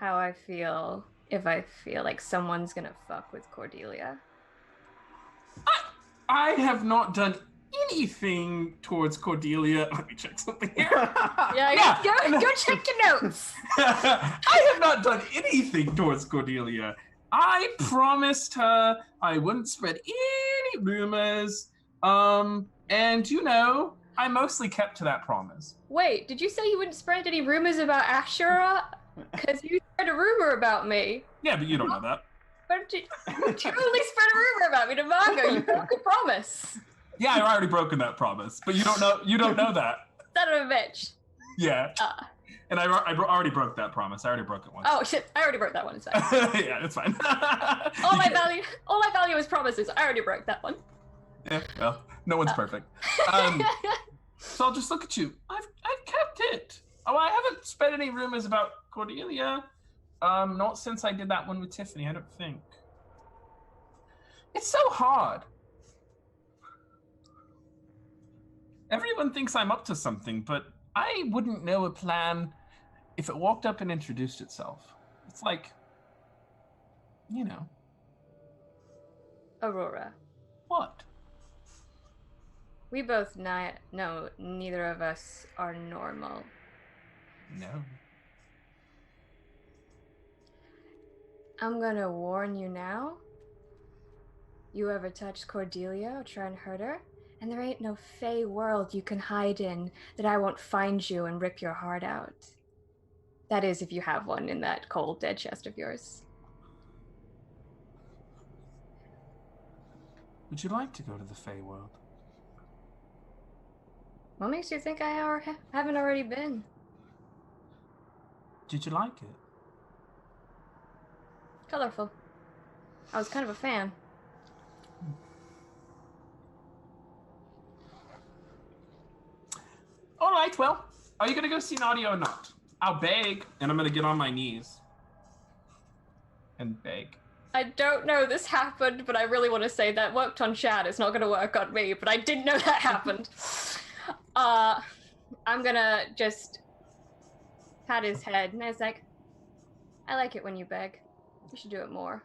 [SPEAKER 5] how I feel if I feel like someone's gonna fuck with Cordelia.
[SPEAKER 4] I have not done anything towards Cordelia. Let me check something here.
[SPEAKER 5] Yeah. Go check your notes.
[SPEAKER 4] I have not done anything towards Cordelia. I promised her I wouldn't spread any rumors. And I mostly kept to that promise.
[SPEAKER 5] Wait, did you say you wouldn't spread any rumors about Ashura? Because you spread a rumor about me.
[SPEAKER 4] Yeah, but you don't know that.
[SPEAKER 5] But you only spread a rumor about me to Margo. You broke a promise.
[SPEAKER 4] Yeah, I've already broken that promise, but you don't know that.
[SPEAKER 5] Son of a bitch.
[SPEAKER 4] Yeah. And I already broke that promise. I already broke it once.
[SPEAKER 5] Oh shit! I already broke that one. It's fine.
[SPEAKER 4] Yeah, it's fine.
[SPEAKER 5] all I value is promises. I already broke that one.
[SPEAKER 4] Yeah, well, no one's perfect. So I'll just look at you. I've kept it. Oh, I haven't spread any rumors about Cordelia. Not since I did that one with Tiffany, I don't think. It's so hard. Everyone thinks I'm up to something, but I wouldn't know a plan if it walked up and introduced itself. It's like,
[SPEAKER 5] Aurora.
[SPEAKER 4] What?
[SPEAKER 5] We both know neither of us are normal.
[SPEAKER 4] No.
[SPEAKER 5] I'm gonna warn you now. You ever touch Cordelia or try and hurt her, and there ain't no fey world you can hide in that I won't find you and rip your heart out. That is, if you have one in that cold, dead chest of yours.
[SPEAKER 4] Would you like to go to the Fey world?
[SPEAKER 5] What makes you think I haven't already been?
[SPEAKER 4] Did you like it?
[SPEAKER 5] Colorful. I was kind of a fan.
[SPEAKER 4] All right, well, are you going to go see Nadia or not? I'll beg, and I'm going to get on my knees. And beg.
[SPEAKER 5] I don't know this happened, but I really want to say that worked on Shad. It's not going to work on me, but I didn't know that happened. I'm going to just pat his head, and it's like, I like it when you beg. You should do it more.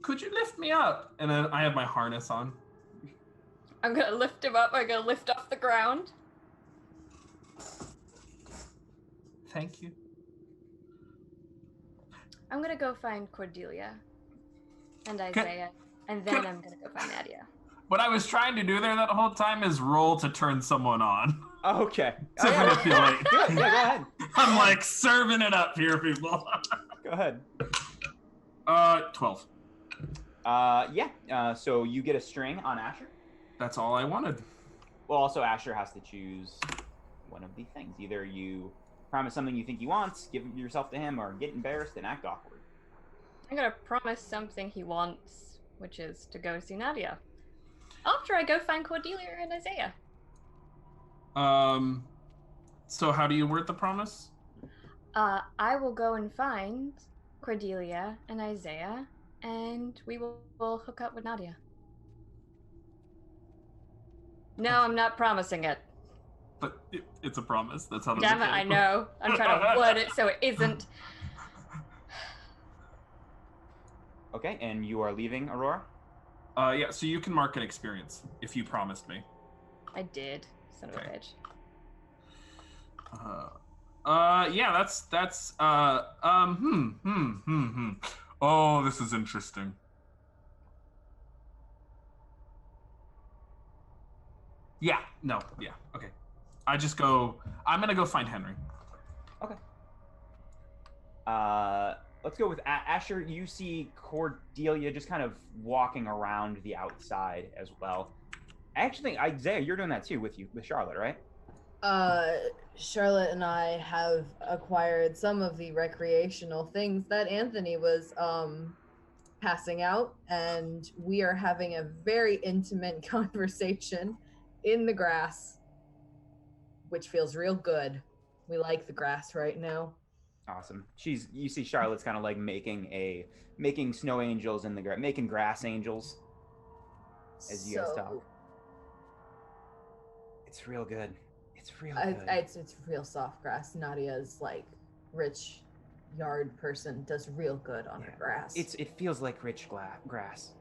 [SPEAKER 4] Could you lift me up? And then I have my harness on.
[SPEAKER 5] I'm going to lift him up. I'm going to lift off the ground.
[SPEAKER 4] Thank you.
[SPEAKER 5] I'm going to go find Cordelia and Isaiah, and then I'm going to go find Nadia.
[SPEAKER 4] What I was trying to do there that whole time is roll to turn someone on.
[SPEAKER 1] Okay.
[SPEAKER 4] To manipulate.
[SPEAKER 1] Good. Yeah, go ahead.
[SPEAKER 4] I'm like serving it up here, people.
[SPEAKER 1] Go ahead.
[SPEAKER 4] 12.
[SPEAKER 1] So you get a string on Asher.
[SPEAKER 4] That's all I wanted.
[SPEAKER 1] Well, also Asher has to choose one of the things. Either you promise something you think he wants, give yourself to him, or get embarrassed and act awkward.
[SPEAKER 5] I'm going to promise something he wants, which is to go see Nadia. After I go find Cordelia and Isaiah.
[SPEAKER 4] So how do you word the promise?
[SPEAKER 5] I will go and find Cordelia and Isaiah, and we will hook up with Nadia. No, I'm not promising it.
[SPEAKER 4] But it's a promise. That's how the
[SPEAKER 5] Damn it, I know. I'm trying to word it so it isn't.
[SPEAKER 1] Okay, and you are leaving, Aurora?
[SPEAKER 4] Yeah, so you can mark an experience if you promised me.
[SPEAKER 5] I did, son of a bitch.
[SPEAKER 4] Yeah, that's Oh, this is interesting. Yeah, no, yeah, okay. I'm gonna go find Henry.
[SPEAKER 1] Okay. Let's go with Asher. You see Cordelia just kind of walking around the outside as well. I actually think Isaiah, you're doing that too with Charlotte, right?
[SPEAKER 3] Charlotte and I have acquired some of the recreational things that Anthony was passing out, and we are having a very intimate conversation in the grass, which feels real good. We like the grass right now.
[SPEAKER 1] Awesome. You see Charlotte's kind of like making snow angels in the grass, making grass angels as you guys talk. It's real good. It's real good.
[SPEAKER 3] It's real soft grass. Nadia's like rich yard person does real good on her grass.
[SPEAKER 1] It feels like rich grass.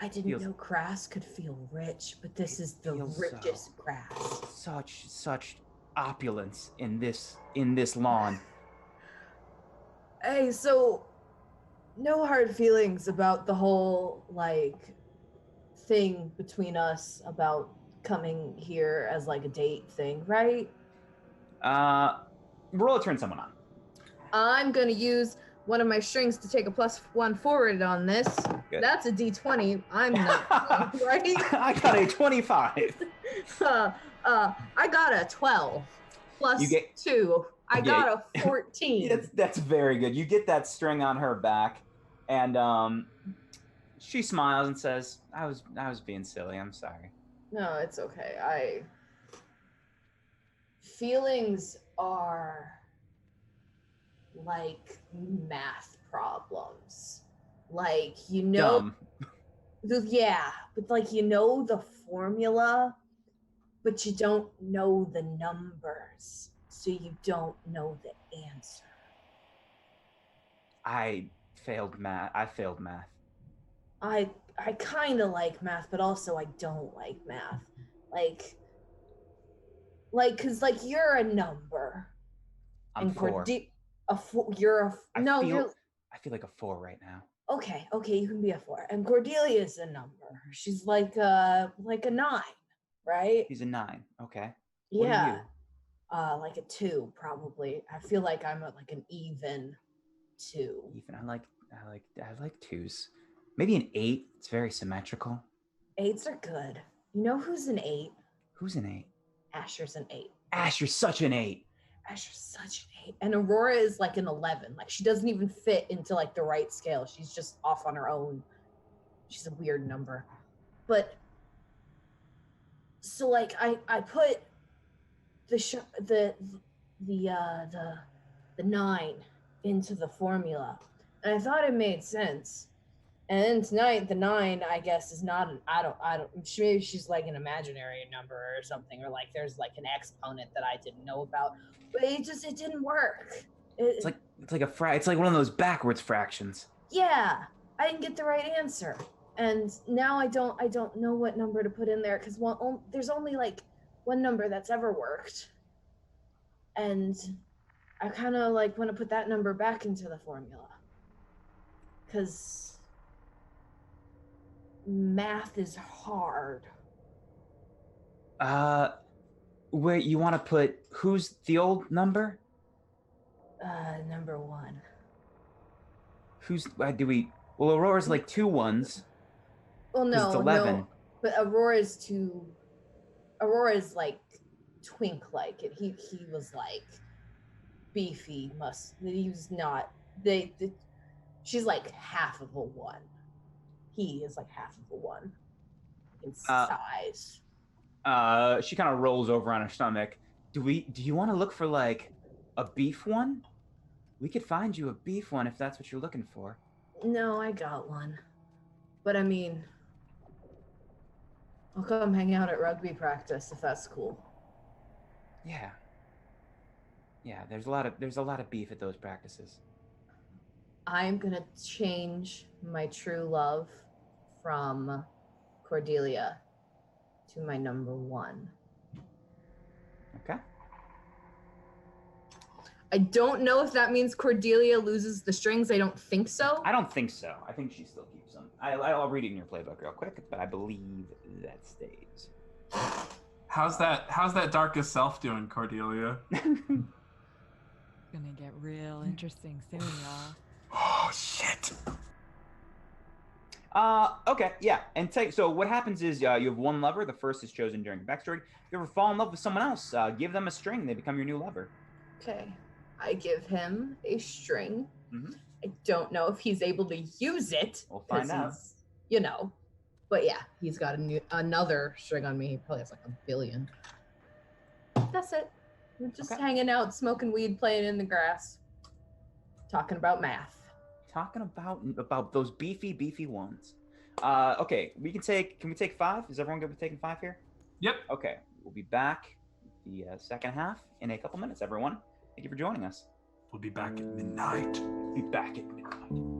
[SPEAKER 3] I didn't know grass could feel rich, but this is the richest grass.
[SPEAKER 1] Such opulence in this lawn.
[SPEAKER 3] Hey, so no hard feelings about the whole like thing between us about coming here as like a date thing, right?
[SPEAKER 1] Roll to turn someone on.
[SPEAKER 3] I'm gonna use one of my strings to take a +1 forward on this. Good. That's a D20. I'm not right.
[SPEAKER 1] I got a 25.
[SPEAKER 3] I got a 12 plus 2. I got a 14.
[SPEAKER 1] That's very good. You get that string on her back, and she smiles and says, "I was being silly. I'm sorry."
[SPEAKER 3] No, it's okay. Feelings are like math problems. Like,
[SPEAKER 1] Dumb.
[SPEAKER 3] Yeah, but like the formula, but you don't know the numbers, so you don't know the answer.
[SPEAKER 1] I failed math.
[SPEAKER 3] I kind of like math, but also I don't like math. Like, cause like you're a number.
[SPEAKER 1] I'm 4. I feel like a 4 right now.
[SPEAKER 3] Okay, you can be a 4. And Cordelia is a number. She's like a 9, right?
[SPEAKER 1] She's a 9. Okay.
[SPEAKER 3] What are you? Like a 2 probably. I feel like I'm at like an even 2.
[SPEAKER 1] Even I like 2s. Maybe an 8. It's very symmetrical.
[SPEAKER 3] 8s are good. You know who's an 8?
[SPEAKER 1] Who's an 8?
[SPEAKER 3] Asher's an 8.
[SPEAKER 1] Asher's such an 8.
[SPEAKER 3] Asher's such an 8. And Aurora is like an 11. Like she doesn't even fit into like the right scale. She's just off on her own. She's a weird number. But so like I put the 9 into the formula, and I thought it made sense. And then tonight, the 9, I guess, is not an, I don't, maybe she's like an imaginary number or something, or like there's like an exponent that I didn't know about, but it didn't work.
[SPEAKER 1] It's like one of those backwards fractions.
[SPEAKER 3] Yeah, I didn't get the right answer. And now I don't know what number to put in there, because there's only like one number that's ever worked. And I kind of like want to put that number back into the formula. Because math is hard.
[SPEAKER 1] Wait, you want to put, who's the old number?
[SPEAKER 3] Number 1.
[SPEAKER 1] Well, Aurora's like 2 1s.
[SPEAKER 3] Well, no,
[SPEAKER 1] it's 11.
[SPEAKER 3] No, but Aurora's like twink-like. He was like beefy, he was not, she's like half of a 1. He is like half of a 1 in size.
[SPEAKER 1] She kind of rolls over on her stomach. Do you want to look for like a beef one? We could find you a beef one if that's what you're looking for.
[SPEAKER 3] No, I got one. But I mean, I'll come hang out at rugby practice if that's cool.
[SPEAKER 1] Yeah. Yeah, there's a lot of beef at those practices.
[SPEAKER 3] I'm gonna change my true love from Cordelia to my number 1.
[SPEAKER 1] Okay.
[SPEAKER 3] I don't know if that means Cordelia loses the strings. I don't think so.
[SPEAKER 1] I don't think so. I think she still keeps them. I'll read it in your playbook real quick, but I believe that stays.
[SPEAKER 4] How's that darkest self doing, Cordelia?
[SPEAKER 6] Gonna get real interesting soon, y'all.
[SPEAKER 4] Oh shit.
[SPEAKER 1] Okay, yeah. And so what happens is you have one lover. The first is chosen during your backstory. If you ever fall in love with someone else, give them a string. They become your new lover.
[SPEAKER 3] Okay. I give him a string.
[SPEAKER 1] Mm-hmm.
[SPEAKER 3] I don't know if he's able to use it.
[SPEAKER 1] We'll find out.
[SPEAKER 3] You know. But yeah, he's got another string on me. He probably has like 1 billion. That's it. We're just hanging out, smoking weed, playing in the grass, talking about math.
[SPEAKER 1] Talking about those beefy ones. Okay, can we take 5? Is everyone good with taking 5 here?
[SPEAKER 4] Yep.
[SPEAKER 1] Okay, we'll be back the second half in a couple minutes, everyone. Thank you for joining us.
[SPEAKER 4] We'll be back at midnight.
[SPEAKER 1] Be back at midnight.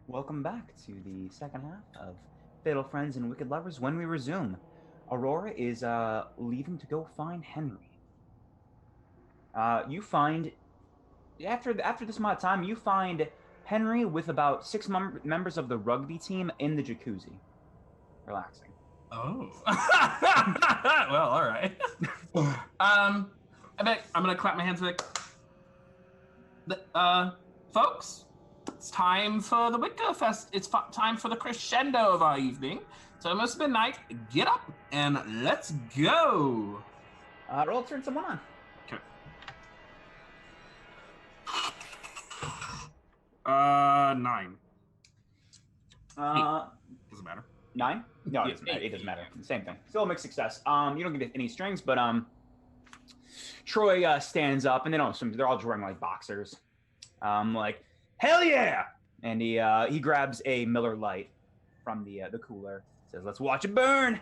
[SPEAKER 1] Welcome back to the second half of Fatal Friends and Wicked Lovers. When we resume, Aurora is leaving to go find Henry. You find after this amount of time, you find Henry with about 6 members of the rugby team in the jacuzzi, relaxing.
[SPEAKER 4] Oh. Well, all right. I bet I'm gonna clap my hands like, folks, it's time for the Wicker Fest. It's time for the crescendo of our evening. It's almost midnight. Get up and let's go.
[SPEAKER 1] Roll turn someone on.
[SPEAKER 4] Okay. 9. Doesn't matter.
[SPEAKER 1] 9? No,
[SPEAKER 4] Yeah,
[SPEAKER 1] it doesn't matter.
[SPEAKER 4] 8.
[SPEAKER 1] It doesn't matter. Same thing. Still a mixed success. You don't get any strings, but Troy stands up, and they're all wearing like boxers. Like, hell yeah! And he grabs a Miller Lite from the cooler. Says, "Let's watch it burn."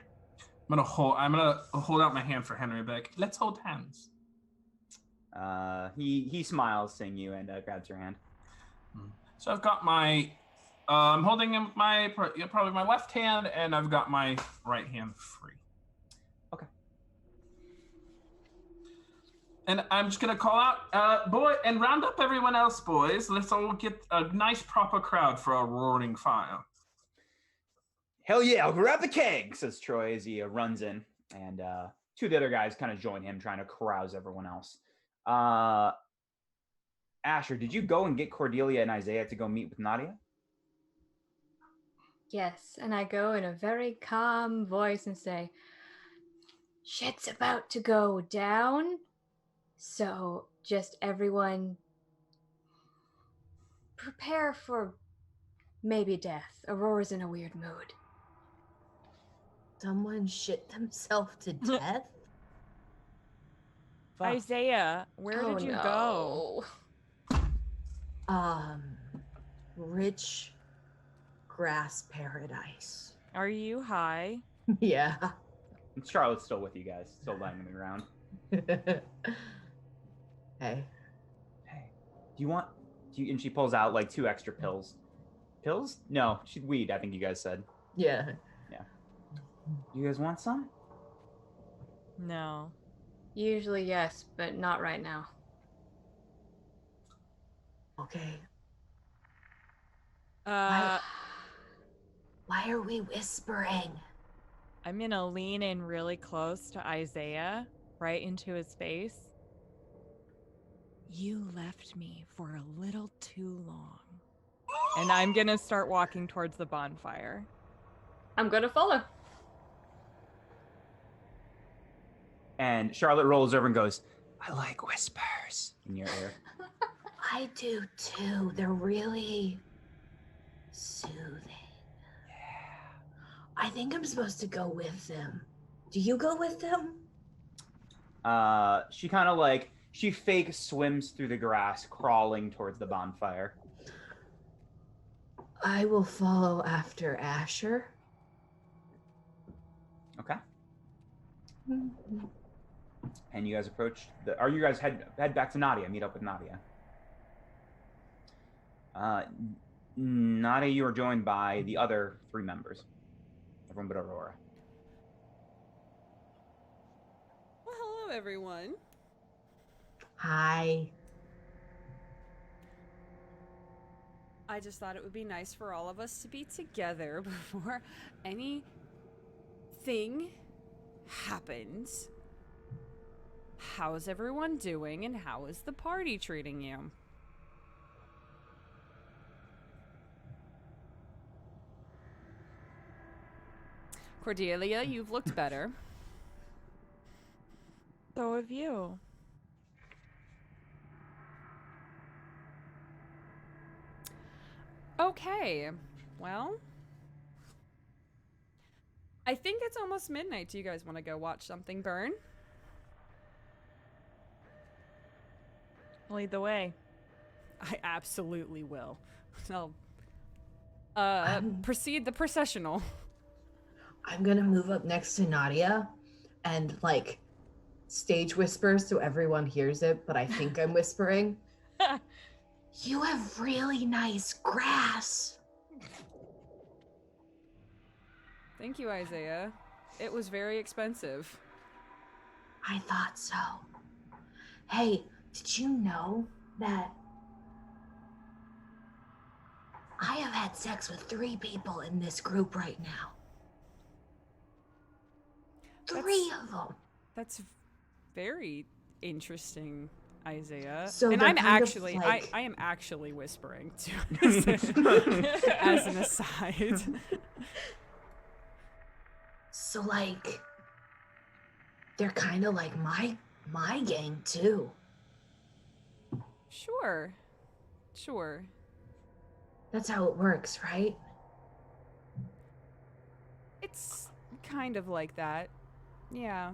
[SPEAKER 4] I'm gonna hold out my hand for Henry. Like, let's hold hands.
[SPEAKER 1] He smiles, seeing you, and grabs your hand.
[SPEAKER 4] So I've got my, I'm holding probably my left hand, and I've got my right hand free.
[SPEAKER 1] Okay.
[SPEAKER 4] And I'm just gonna call out, and round up everyone else, boys. Let's all get a nice proper crowd for a roaring fire.
[SPEAKER 1] Hell yeah, I'll grab the keg, says Troy as he runs in. And 2 of the other guys kind of join him, trying to carouse everyone else. Asher, did you go and get Cordelia and Isaiah to go meet with Nadia?
[SPEAKER 5] Yes, and I go in a very calm voice and say, shit's about to go down, so just everyone prepare for maybe death. Aurora's in a weird mood.
[SPEAKER 3] Someone shit themselves to death?
[SPEAKER 1] Fuck.
[SPEAKER 6] Isaiah, where did you go?
[SPEAKER 3] Rich grass paradise.
[SPEAKER 6] Are you high?
[SPEAKER 3] Yeah.
[SPEAKER 1] Charlotte's still with you guys, still lying on the ground.
[SPEAKER 3] Hey.
[SPEAKER 1] Hey, and she pulls out like 2 extra pills. Pills? No, weed, I think you guys said.
[SPEAKER 3] Yeah.
[SPEAKER 1] You guys want some?
[SPEAKER 6] No.
[SPEAKER 5] Usually yes, but not right now.
[SPEAKER 3] Okay.
[SPEAKER 6] Uh,
[SPEAKER 3] Why are we whispering?
[SPEAKER 6] I'm gonna lean in really close to Isaiah, right into his face. You left me for a little too long. And I'm gonna start walking towards the bonfire.
[SPEAKER 5] I'm gonna follow.
[SPEAKER 1] And Charlotte rolls over and goes, "I like whispers," in your ear.
[SPEAKER 3] I do too. They're really soothing.
[SPEAKER 1] Yeah.
[SPEAKER 3] I think I'm supposed to go with them. Do you go with them?
[SPEAKER 1] She kind of she fake swims through the grass, crawling towards the bonfire.
[SPEAKER 3] I will follow after Asher.
[SPEAKER 1] Okay. And you guys approach you guys head back to Nadia, meet up with Nadia. Nadia, you are joined by the other 3 members. Everyone but Aurora.
[SPEAKER 7] Well, hello, everyone.
[SPEAKER 3] Hi.
[SPEAKER 2] I just thought it would be nice for all of us to be together before anything happens. How's everyone doing, and how is the party treating you? Cordelia, you've looked better.
[SPEAKER 6] So have you.
[SPEAKER 2] Okay, well, I think it's almost midnight. Do you guys want to go watch something burn?
[SPEAKER 6] Lead the way.
[SPEAKER 2] I absolutely will. I'll proceed the processional.
[SPEAKER 3] I'm gonna move up next to Nadia and stage whisper so everyone hears it, but I think I'm whispering. You have really nice grass.
[SPEAKER 2] Thank you, Isaiah. It was very expensive.
[SPEAKER 3] I thought so. Hey, did you know that I have had sex with 3 people in this group right now? 3 of them.
[SPEAKER 2] That's very interesting, Isaiah.
[SPEAKER 3] So
[SPEAKER 2] and
[SPEAKER 3] they're
[SPEAKER 2] I'm
[SPEAKER 3] kind of
[SPEAKER 2] actually,
[SPEAKER 3] like-
[SPEAKER 2] I am actually whispering to as an aside.
[SPEAKER 3] So like, they're kind of like my gang too.
[SPEAKER 2] Sure.
[SPEAKER 3] That's how it works, right?
[SPEAKER 2] It's kind of like that. Yeah,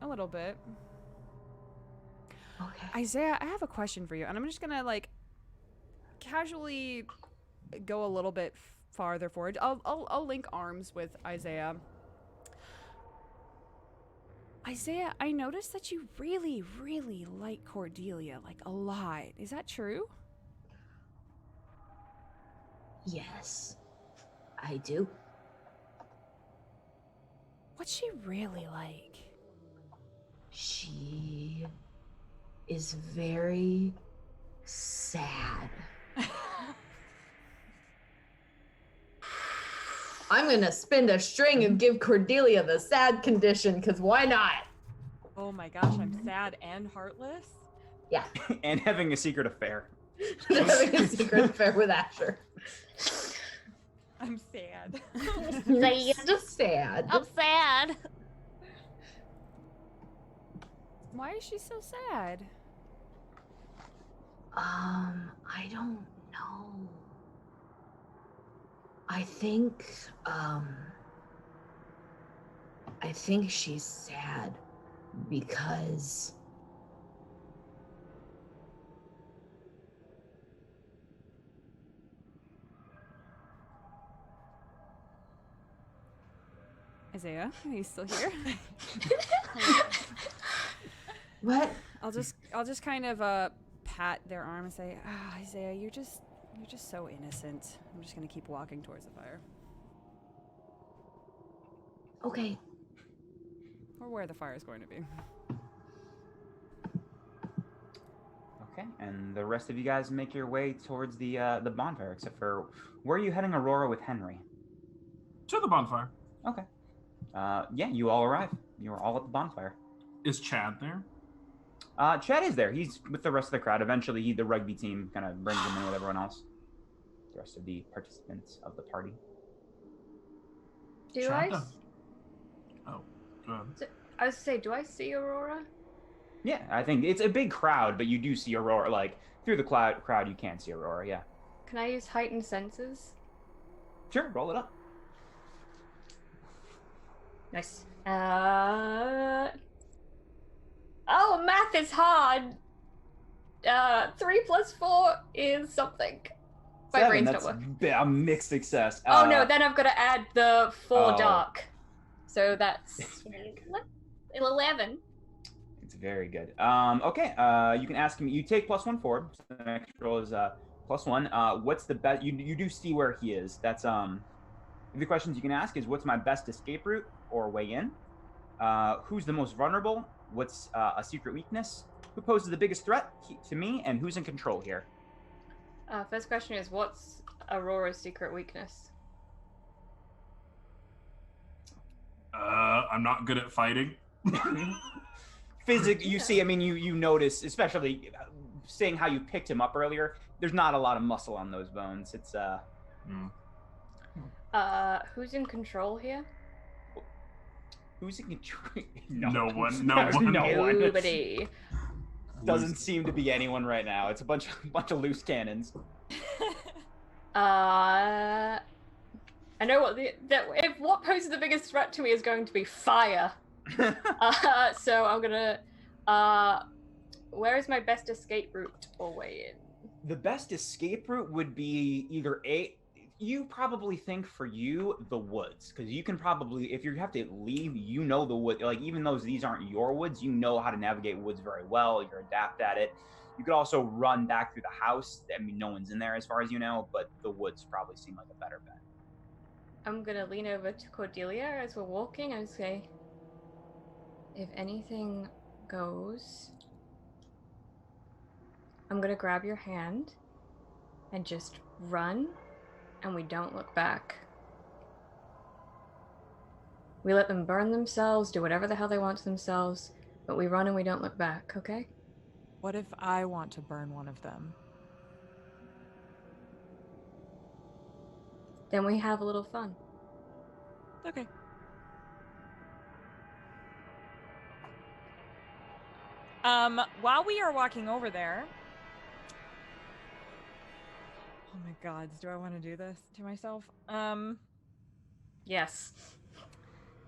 [SPEAKER 2] a little bit.
[SPEAKER 3] Okay.
[SPEAKER 2] Isaiah, I have a question for you, and I'm just gonna like casually go a little bit farther forward. I'll link arms with Isaiah. Isaiah, I noticed that you really, really like Cordelia, like a lot. Is that true?
[SPEAKER 3] Yes, I do.
[SPEAKER 2] What's she really like?
[SPEAKER 3] She is very sad. I'm gonna spin a string and give Cordelia the sad condition, because why not?
[SPEAKER 6] Oh my gosh, I'm sad and heartless.
[SPEAKER 3] Yeah.
[SPEAKER 1] And having a secret affair.
[SPEAKER 3] Having a secret affair with Asher.
[SPEAKER 6] I'm sad.
[SPEAKER 3] Just sad.
[SPEAKER 6] I'm sad.
[SPEAKER 2] Why is she so sad?
[SPEAKER 3] I don't know. I think she's sad because
[SPEAKER 2] Isaiah, are you still here?
[SPEAKER 3] what?
[SPEAKER 2] I'll just kind of pat their arm and say, Isaiah, you're just so innocent. I'm just gonna keep walking towards the fire.
[SPEAKER 3] Okay.
[SPEAKER 2] Or where the fire is going to be.
[SPEAKER 1] Okay, and the rest of you guys make your way towards the bonfire, except for where are you heading, Aurora, with Henry?
[SPEAKER 4] To the bonfire.
[SPEAKER 1] Okay. Yeah, you all arrive. You are all at the bonfire.
[SPEAKER 4] Is Chad there?
[SPEAKER 1] Chad is there. He's with the rest of the crowd. Eventually, the rugby team kind of brings him in with everyone else. The rest of the participants of the party.
[SPEAKER 5] Do
[SPEAKER 4] Chad
[SPEAKER 5] I?
[SPEAKER 4] does. Oh, go ahead.
[SPEAKER 5] I was to say, do I see Aurora?
[SPEAKER 1] Yeah, I think it's a big crowd, but you do see Aurora. Like, through the crowd, you can see Aurora, yeah.
[SPEAKER 5] Can I use heightened senses?
[SPEAKER 1] Sure, roll it up.
[SPEAKER 5] Nice. Oh, math is hard. 3 + 4 is something. My
[SPEAKER 1] 7,
[SPEAKER 5] brain's not
[SPEAKER 1] that's
[SPEAKER 5] working.
[SPEAKER 1] a mixed success.
[SPEAKER 5] Oh no, then I've got to add the 4
[SPEAKER 1] oh.
[SPEAKER 5] dark. So that's
[SPEAKER 1] It's very good.
[SPEAKER 5] 11.
[SPEAKER 1] It's very good. Okay, you can ask him. You take +1 forward. So the next roll is +1. What's the best? You do see where he is. That's the questions you can ask is, what's my best escape route or way in? Who's the most vulnerable? What's a secret weakness? Who poses the biggest threat to me? And who's in control here?
[SPEAKER 5] First question is, what's Aurora's secret weakness?
[SPEAKER 4] I'm not good at fighting.
[SPEAKER 1] You see, I mean, you notice, especially seeing how you picked him up earlier, there's not a lot of muscle on those bones. It's
[SPEAKER 5] Who's in control here?
[SPEAKER 1] who's in control?
[SPEAKER 4] No one. No
[SPEAKER 1] There's
[SPEAKER 4] one.
[SPEAKER 1] no one.
[SPEAKER 5] Nobody.
[SPEAKER 1] Doesn't seem to be anyone right now. It's a bunch of loose cannons.
[SPEAKER 5] I know what if what poses the biggest threat to me is going to be fire. So I'm gonna. Where is my best escape route or way in?
[SPEAKER 1] The best escape route would be either you probably think for you the woods, because you can probably, if you have to leave, you know the wood. Like, even though these aren't your woods, you know how to navigate woods very well. You're adept at it. You could also run back through the house. I mean, no one's in there as far as you know, but the woods probably seem like a better bet.
[SPEAKER 5] I'm gonna lean over to Cordelia as we're walking and say, if anything goes, I'm gonna grab your hand and just run, and we don't look back. We let them burn themselves, do whatever the hell they want to themselves, but we run and we don't look back, okay?
[SPEAKER 6] What if I want to burn one of them?
[SPEAKER 5] Then we have a little fun.
[SPEAKER 6] Okay. While we are walking over there. Oh my god, do I want to do this to myself?
[SPEAKER 5] Yes.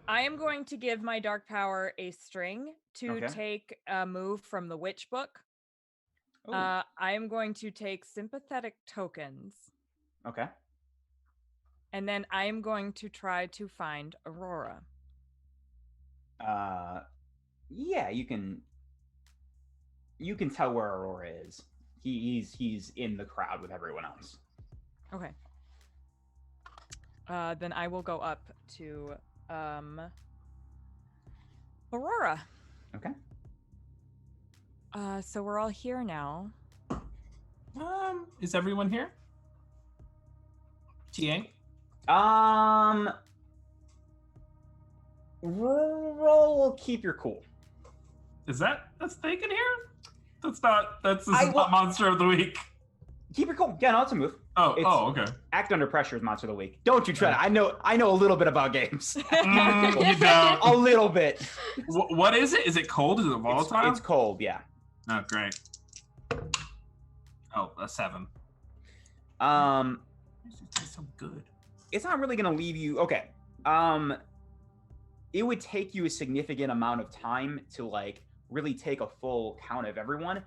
[SPEAKER 6] I am going to give my dark power a string to
[SPEAKER 1] Okay.
[SPEAKER 6] take a move from the witch book.
[SPEAKER 1] Ooh.
[SPEAKER 6] I am going to take sympathetic tokens,
[SPEAKER 1] Okay.
[SPEAKER 6] and then I am going to try to find Aurora.
[SPEAKER 1] Yeah, you can tell where Aurora is. He's in the crowd with everyone else.
[SPEAKER 6] Okay. Then I will go up to Aurora.
[SPEAKER 1] Okay.
[SPEAKER 6] So we're all here now.
[SPEAKER 4] Is everyone here? TA?
[SPEAKER 1] Roll keep your cool.
[SPEAKER 4] That's taken here? This is not
[SPEAKER 1] will-
[SPEAKER 4] Monster of the Week.
[SPEAKER 1] Keep your cool. Yeah, no, it's a move.
[SPEAKER 4] Oh, okay.
[SPEAKER 1] Act under pressure is Monster of the Week. Don't you try to. I know a little bit about games.
[SPEAKER 4] You don't.
[SPEAKER 1] A little bit.
[SPEAKER 4] What is it? Is it cold? Is it volatile?
[SPEAKER 1] It's cold, yeah.
[SPEAKER 4] Oh, great. Oh, a 7. This tastes so good.
[SPEAKER 1] It's not really gonna leave you. Okay. It would take you a significant amount of time to like really take a full count of everyone,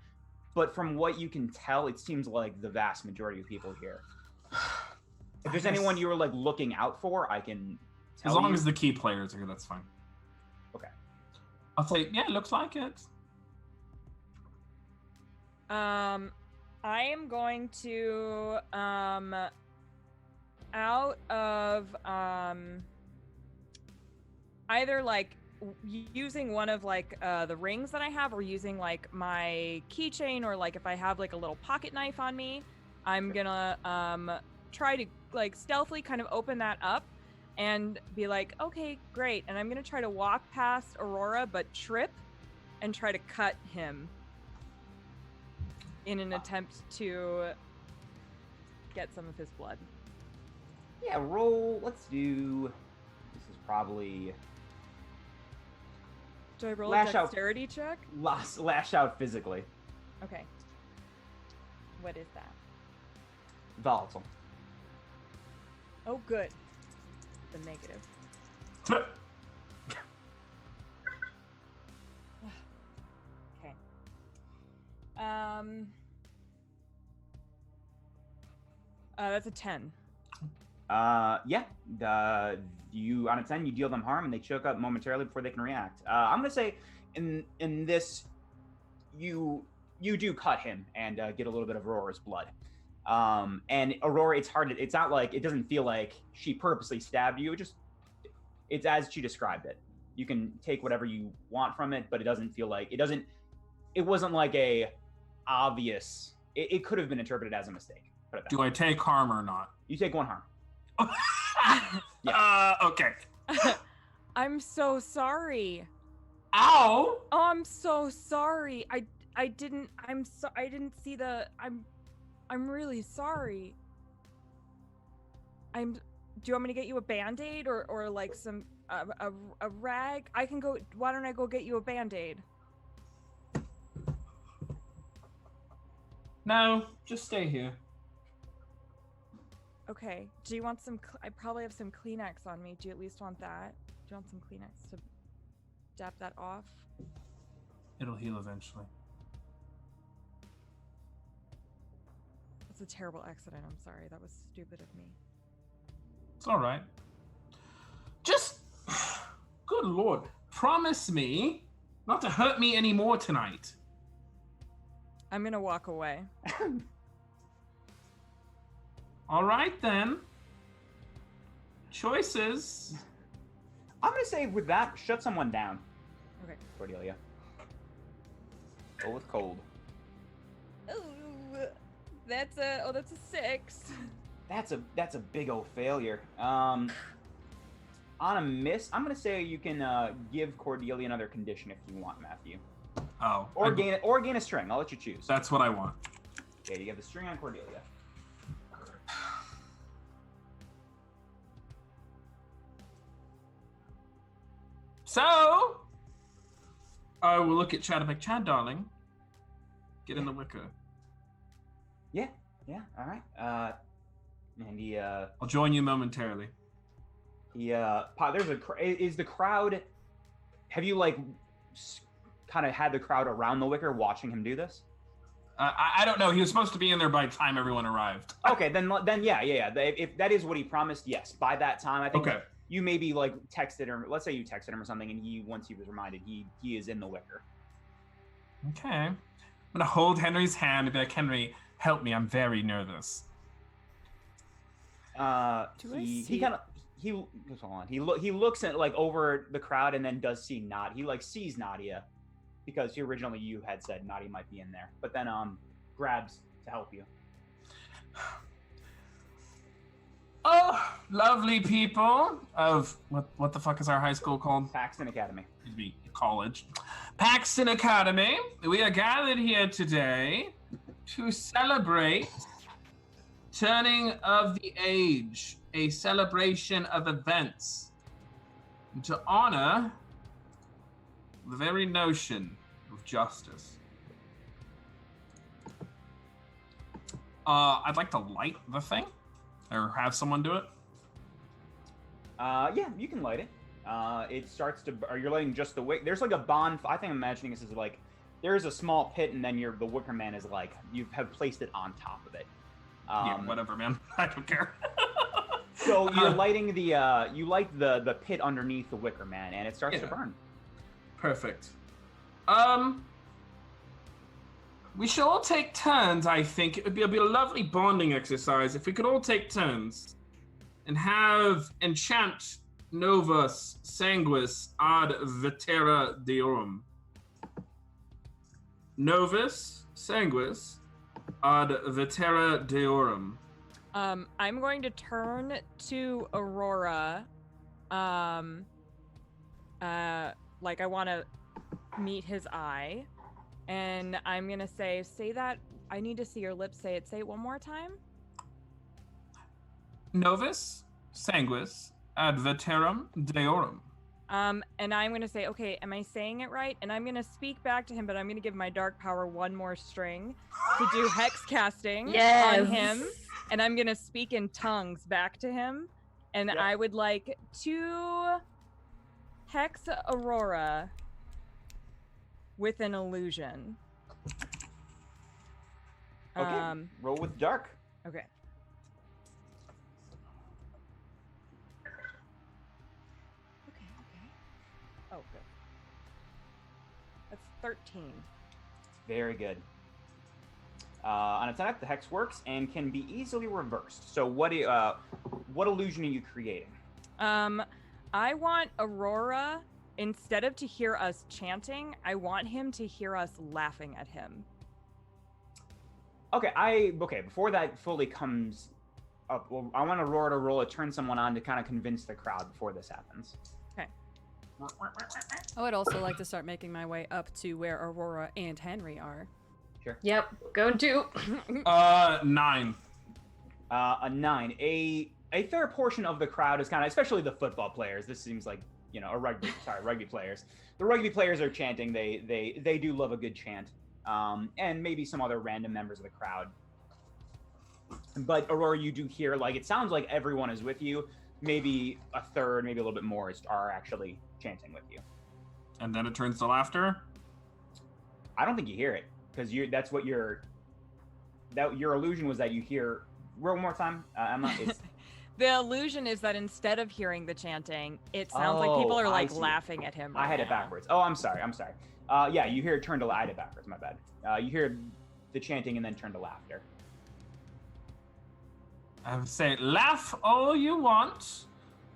[SPEAKER 1] but from what you can tell, it seems like the vast majority of people here. If there's anyone you were like looking out for, I can tell
[SPEAKER 4] As long
[SPEAKER 1] you.
[SPEAKER 4] as the key players are here, that's fine.
[SPEAKER 1] Okay.
[SPEAKER 4] I'll say, yeah, it looks like it.
[SPEAKER 6] I am going to out of either like using one of like the rings that I have, or using like my keychain, or like if I have like a little pocket knife on me, I'm gonna try to like stealthily kind of open that up and be like, okay, great, and I'm gonna try to walk past Aurora but trip and try to cut him in an attempt to get some of his blood.
[SPEAKER 1] Yeah, roll. Let's do. This is probably
[SPEAKER 6] Do I roll
[SPEAKER 1] Lash
[SPEAKER 6] a
[SPEAKER 1] out.
[SPEAKER 6] dexterity check?
[SPEAKER 1] lash out physically.
[SPEAKER 6] Okay. What is that?
[SPEAKER 1] Volatile.
[SPEAKER 6] Oh, good. The negative. Okay. That's a 10.
[SPEAKER 1] Yeah. You on a 10, you deal them harm, and they choke up momentarily before they can react. I'm gonna say, in this, you do cut him and get a little bit of Aurora's blood. And Aurora, it's not like, it doesn't feel like she purposely stabbed you. It's as she described it. You can take whatever you want from it, but it doesn't feel like, it wasn't like a obvious, it could have been interpreted as a mistake. Put it that
[SPEAKER 4] Do
[SPEAKER 1] way.
[SPEAKER 4] I take harm or not?
[SPEAKER 1] You take 1 harm.
[SPEAKER 4] Okay.
[SPEAKER 6] I'm so sorry.
[SPEAKER 4] Ow!
[SPEAKER 6] Oh, I'm so sorry. I didn't see the I'm really sorry. Do you want me to get you a Band-Aid or like some a rag? Why don't I go get you a Band-Aid?
[SPEAKER 4] No, just stay here.
[SPEAKER 6] Okay. Do you want some I probably have some Kleenex on me. Do you at least want that? Do you want some Kleenex to dab that off?
[SPEAKER 4] It'll heal eventually.
[SPEAKER 6] That's a terrible accident. I'm sorry. That was stupid of me.
[SPEAKER 4] It's all right. Just, good lord, promise me not to hurt me anymore tonight.
[SPEAKER 6] I'm gonna walk away.
[SPEAKER 4] All right then. Choices.
[SPEAKER 1] I'm gonna say with that, shut someone down.
[SPEAKER 6] Okay.
[SPEAKER 1] Cordelia. Go with cold.
[SPEAKER 6] Ooh, that's a 6.
[SPEAKER 1] That's a big old failure. On a miss, I'm gonna say you can give Cordelia another condition if you want, Matthew.
[SPEAKER 4] Oh.
[SPEAKER 1] Or gain a string. I'll let you choose.
[SPEAKER 4] That's what I want.
[SPEAKER 1] Okay, you get the string on Cordelia.
[SPEAKER 4] So, I will look at Chad and make Chad, darling. Get in the wicker.
[SPEAKER 1] Yeah, all right. And he
[SPEAKER 4] I'll join you momentarily.
[SPEAKER 1] there's is the crowd, have you like kind of had the crowd around the wicker watching him do this?
[SPEAKER 4] I don't know. He was supposed to be in there by the time everyone arrived.
[SPEAKER 1] Okay, then yeah. If that is what he promised, yes. By that time, I think
[SPEAKER 4] Okay.
[SPEAKER 1] you maybe like texted him. Let's say you texted him or something, and once he was reminded, he is in the wicker.
[SPEAKER 4] Okay. I'm gonna hold Henry's hand and be like, Henry, help me. I'm very nervous.
[SPEAKER 1] He looks at like over the crowd and then does see Nadia. He like sees Nadia because originally you had said Nadia might be in there, but then grabs to help you.
[SPEAKER 4] Oh, lovely people of what the fuck is our high school called?
[SPEAKER 1] Paxton Academy.
[SPEAKER 4] Excuse me, college. Paxton Academy. We are gathered here today to celebrate turning of the age, a celebration of events, and to honor the very notion of justice. I'd like to light the thing, or have someone do it.
[SPEAKER 1] Yeah, you can light it. It starts to. Are you lighting just the wick? There's like a bond. I think I'm imagining this is like there is a small pit, and then the wicker man is like you have placed it on top of it.
[SPEAKER 4] Yeah, whatever, man. I don't care.
[SPEAKER 1] So you're lighting you light the pit underneath the wicker man, and it starts to burn.
[SPEAKER 4] Perfect. We should all take turns, I think. It would be a lovely bonding exercise if we could all take turns and have enchant Novus Sanguis ad Vetera Deorum. Novus Sanguis ad Vetera Deorum.
[SPEAKER 6] I'm going to turn to Aurora. Like I want to meet his eye. And I'm going to say that. I need to see your lips say it. Say it one more time.
[SPEAKER 4] Novus Sanguis ad Veterum Deorum.
[SPEAKER 6] And I'm going to say, okay, am I saying it right? And I'm going to speak back to him, but I'm going to give my dark power one more string to do hex casting on him. And I'm going to speak in tongues back to him. And I would like to hex Aurora with an illusion.
[SPEAKER 1] Okay, roll with dark.
[SPEAKER 6] Okay. Oh, good. That's 13.
[SPEAKER 1] Very good. On a 10, the hex works and can be easily reversed. So what illusion are you creating?
[SPEAKER 6] I want Aurora, instead of to hear us chanting, I want him to hear us laughing at him.
[SPEAKER 1] Okay, before that fully comes up, well, I want Aurora to roll turn someone on to kind of convince the crowd before this happens.
[SPEAKER 6] Okay.
[SPEAKER 2] I would also like to start making my way up to where Aurora and Henry are.
[SPEAKER 1] Sure.
[SPEAKER 5] Yep, go to.
[SPEAKER 4] 9.
[SPEAKER 1] A 9. A fair portion of the crowd is kind of, especially the football players. This seems like, rugby players. The rugby players are chanting. They do love a good chant. And maybe some other random members of the crowd. But Aurora, you do hear, like, it sounds like everyone is with you. Maybe a third, maybe a little bit more are actually chanting with you.
[SPEAKER 4] And then it turns to laughter?
[SPEAKER 1] I don't think you hear it, because that's what your illusion was that you hear. One more time, Emma.
[SPEAKER 6] The illusion is that instead of hearing the chanting, it sounds like people are like laughing at him.
[SPEAKER 1] I had it backwards. Oh, I'm sorry. Yeah, you hear it turn to. I had it backwards. My bad. You hear the chanting and then turn to laughter.
[SPEAKER 4] I would say, laugh all you want,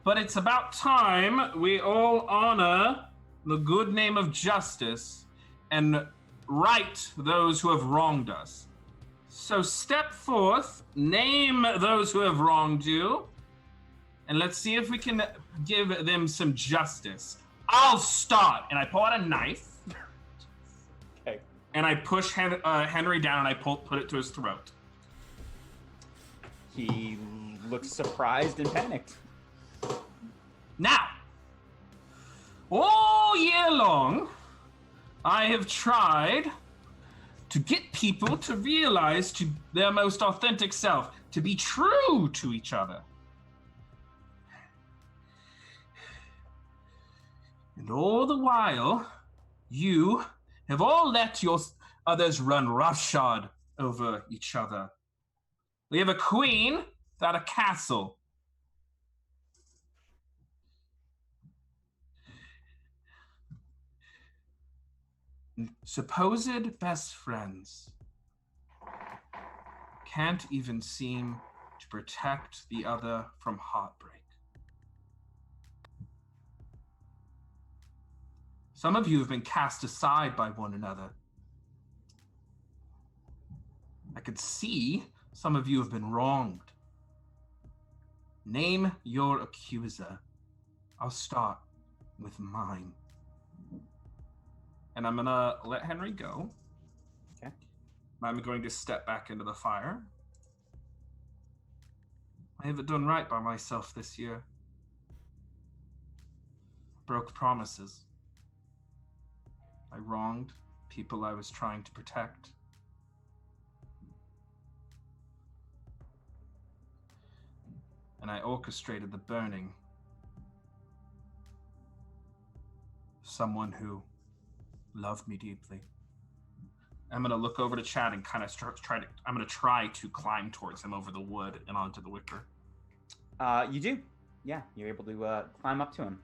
[SPEAKER 4] but it's about time we all honor the good name of justice and right those who have wronged us. So step forth, name those who have wronged you, and let's see if we can give them some justice. I'll start, and I pull out a knife.
[SPEAKER 1] Okay.
[SPEAKER 4] And I push Henry down, and I put it to his throat.
[SPEAKER 1] He looks surprised and panicked.
[SPEAKER 4] Now, all year long, I have tried to get people to realize to their most authentic self, to be true to each other. And all the while, you have all let your others run roughshod over each other. We have a queen without a castle. Supposed best friends can't even seem to protect the other from heartbreak. Some of you have been cast aside by one another. I could see some of you have been wronged. Name your accuser. I'll start with mine. And I'm gonna let Henry go.
[SPEAKER 1] Okay.
[SPEAKER 4] I'm going to step back into the fire. I haven't done right by myself this year. Broke promises. I wronged people I was trying to protect. And I orchestrated the burning of someone who loved me deeply. I'm gonna look over to Chad and kind of I'm gonna try to climb towards him over the wood and onto the wicker.
[SPEAKER 1] You do. Yeah, you're able to climb up to him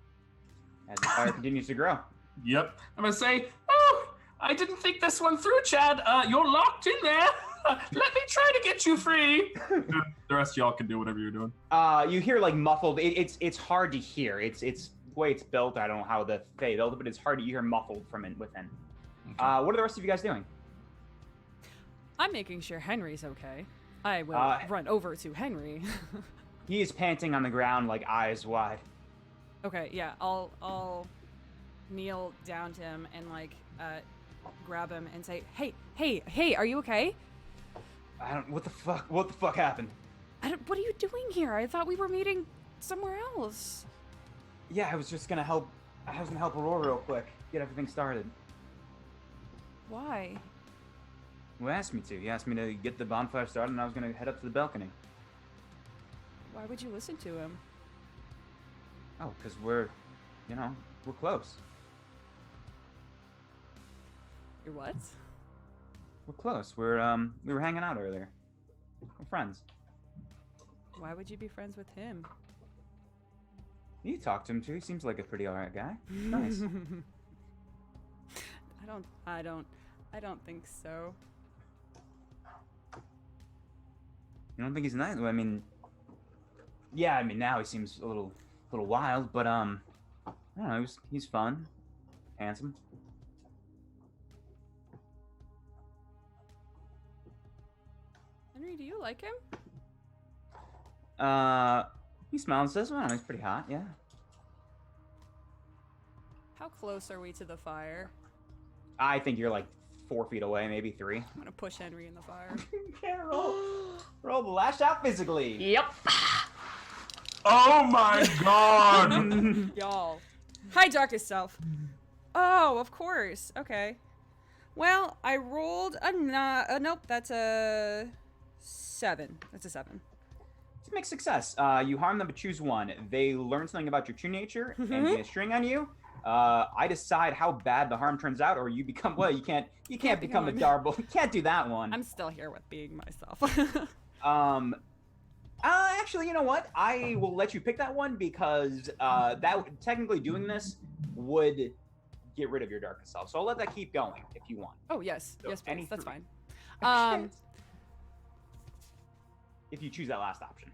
[SPEAKER 1] as the fire continues to grow.
[SPEAKER 4] Yep. I'm gonna say, oh, I didn't think this one through, Chad. You're locked in there. Let me try to get you free. The rest of y'all can do whatever you're doing.
[SPEAKER 1] You hear like muffled. It's hard to hear. It's the way it's built. I don't know how the Fae built it, but it's hard to hear muffled from within.
[SPEAKER 4] Okay.
[SPEAKER 1] What are the rest of you guys doing?
[SPEAKER 2] I'm making sure Henry's okay. I will run over to Henry.
[SPEAKER 1] He is panting on the ground, like eyes wide.
[SPEAKER 2] Okay, yeah, I'll kneel down to him and like grab him and say, "Hey, are you okay?"
[SPEAKER 1] What the fuck happened?
[SPEAKER 2] What are you doing here? I thought we were meeting somewhere else.
[SPEAKER 1] Yeah, I was gonna help Aurora real quick, get everything started.
[SPEAKER 2] Why?
[SPEAKER 1] Who asked me to? He asked me to get the bonfire started, and I was gonna head up to the balcony.
[SPEAKER 2] Why would you listen to him?
[SPEAKER 1] Oh, because we're close.
[SPEAKER 2] You're what?
[SPEAKER 1] We're close. We were hanging out earlier. We're friends.
[SPEAKER 2] Why would you be friends with him?
[SPEAKER 1] You talk to him too. He seems like a pretty alright guy. Nice.
[SPEAKER 2] I don't think so.
[SPEAKER 1] You don't think he's nice? Well, I mean, yeah. Now he seems a little wild, but I don't know. He's fun, handsome.
[SPEAKER 2] Henry, do you like him?
[SPEAKER 1] He smiles and says, "Well, he's pretty hot, yeah."
[SPEAKER 2] How close are we to the fire?
[SPEAKER 1] I think you're like 4 feet away, maybe 3.
[SPEAKER 2] I'm gonna push Henry in the fire.
[SPEAKER 1] Yeah, roll the lash out physically.
[SPEAKER 5] Yep.
[SPEAKER 4] Oh my god!
[SPEAKER 2] Y'all. Hi, darkest self. Oh, of course. Okay. Well, I rolled a nope, that's a 7. That's a 7.
[SPEAKER 1] It's a mixed success. You harm them, but choose one. They learn something about your true nature and get a string on you. I decide how bad the harm turns out, or you become you can't become a Darble. You can't do that one.
[SPEAKER 2] I'm still here with being myself.
[SPEAKER 1] Actually, you know what? I will let you pick that one because that technically doing this would get rid of your darkest self. So I'll let that keep going if you want.
[SPEAKER 2] Oh yes,
[SPEAKER 1] So
[SPEAKER 2] yes,
[SPEAKER 1] any
[SPEAKER 2] please. That's
[SPEAKER 1] three.
[SPEAKER 2] fine.
[SPEAKER 1] If you choose that last option.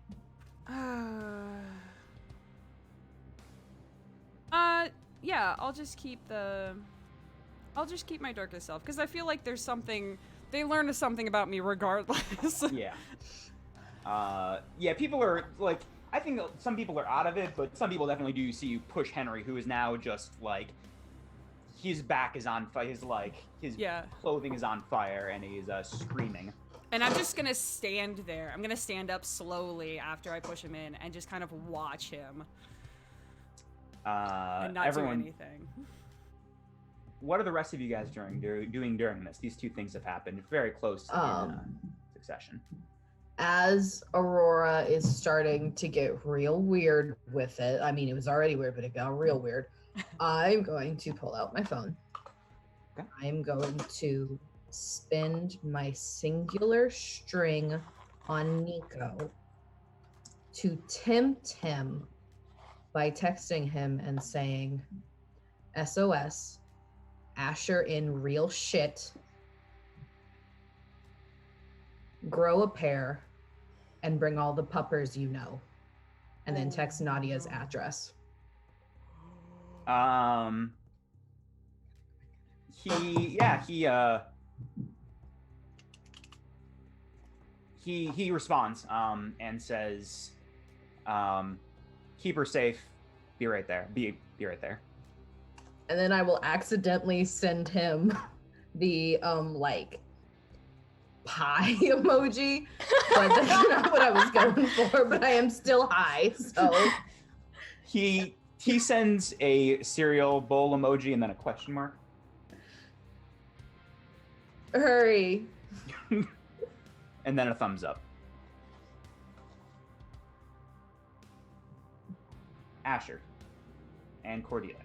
[SPEAKER 2] Yeah, I'll just keep my darkest self because I feel like there's something they learn something about me regardless.
[SPEAKER 1] Yeah. Yeah, people are like, I think some people are out of it, but some people definitely do see you push Henry, who is now just like, his back is on fire, his clothing is on fire, and he's screaming.
[SPEAKER 2] And I'm just gonna stand there. I'm gonna stand up slowly after I push him in and just kind of watch him. And not do anything.
[SPEAKER 1] What are the rest of you guys doing during this? These two things have happened very close in succession.
[SPEAKER 3] As Aurora is starting to get real weird with it, I mean, it was already weird, but it got real weird, I'm going to pull out my phone.
[SPEAKER 1] Okay.
[SPEAKER 3] I'm going to spend my singular string on Nico to tempt him by texting him and saying, SOS, Asher in real shit, grow a pair, and bring all the puppers you know. And then text Nadia's address.
[SPEAKER 1] He responds and says, keep her safe, be right there, be right there.
[SPEAKER 3] And then I will accidentally send him the like pie emoji, but that's not what I was going for, but I am still high, so
[SPEAKER 1] he sends a cereal bowl emoji and then a question mark.
[SPEAKER 3] Hurry.
[SPEAKER 1] And then a thumbs up. Asher and Cordelia,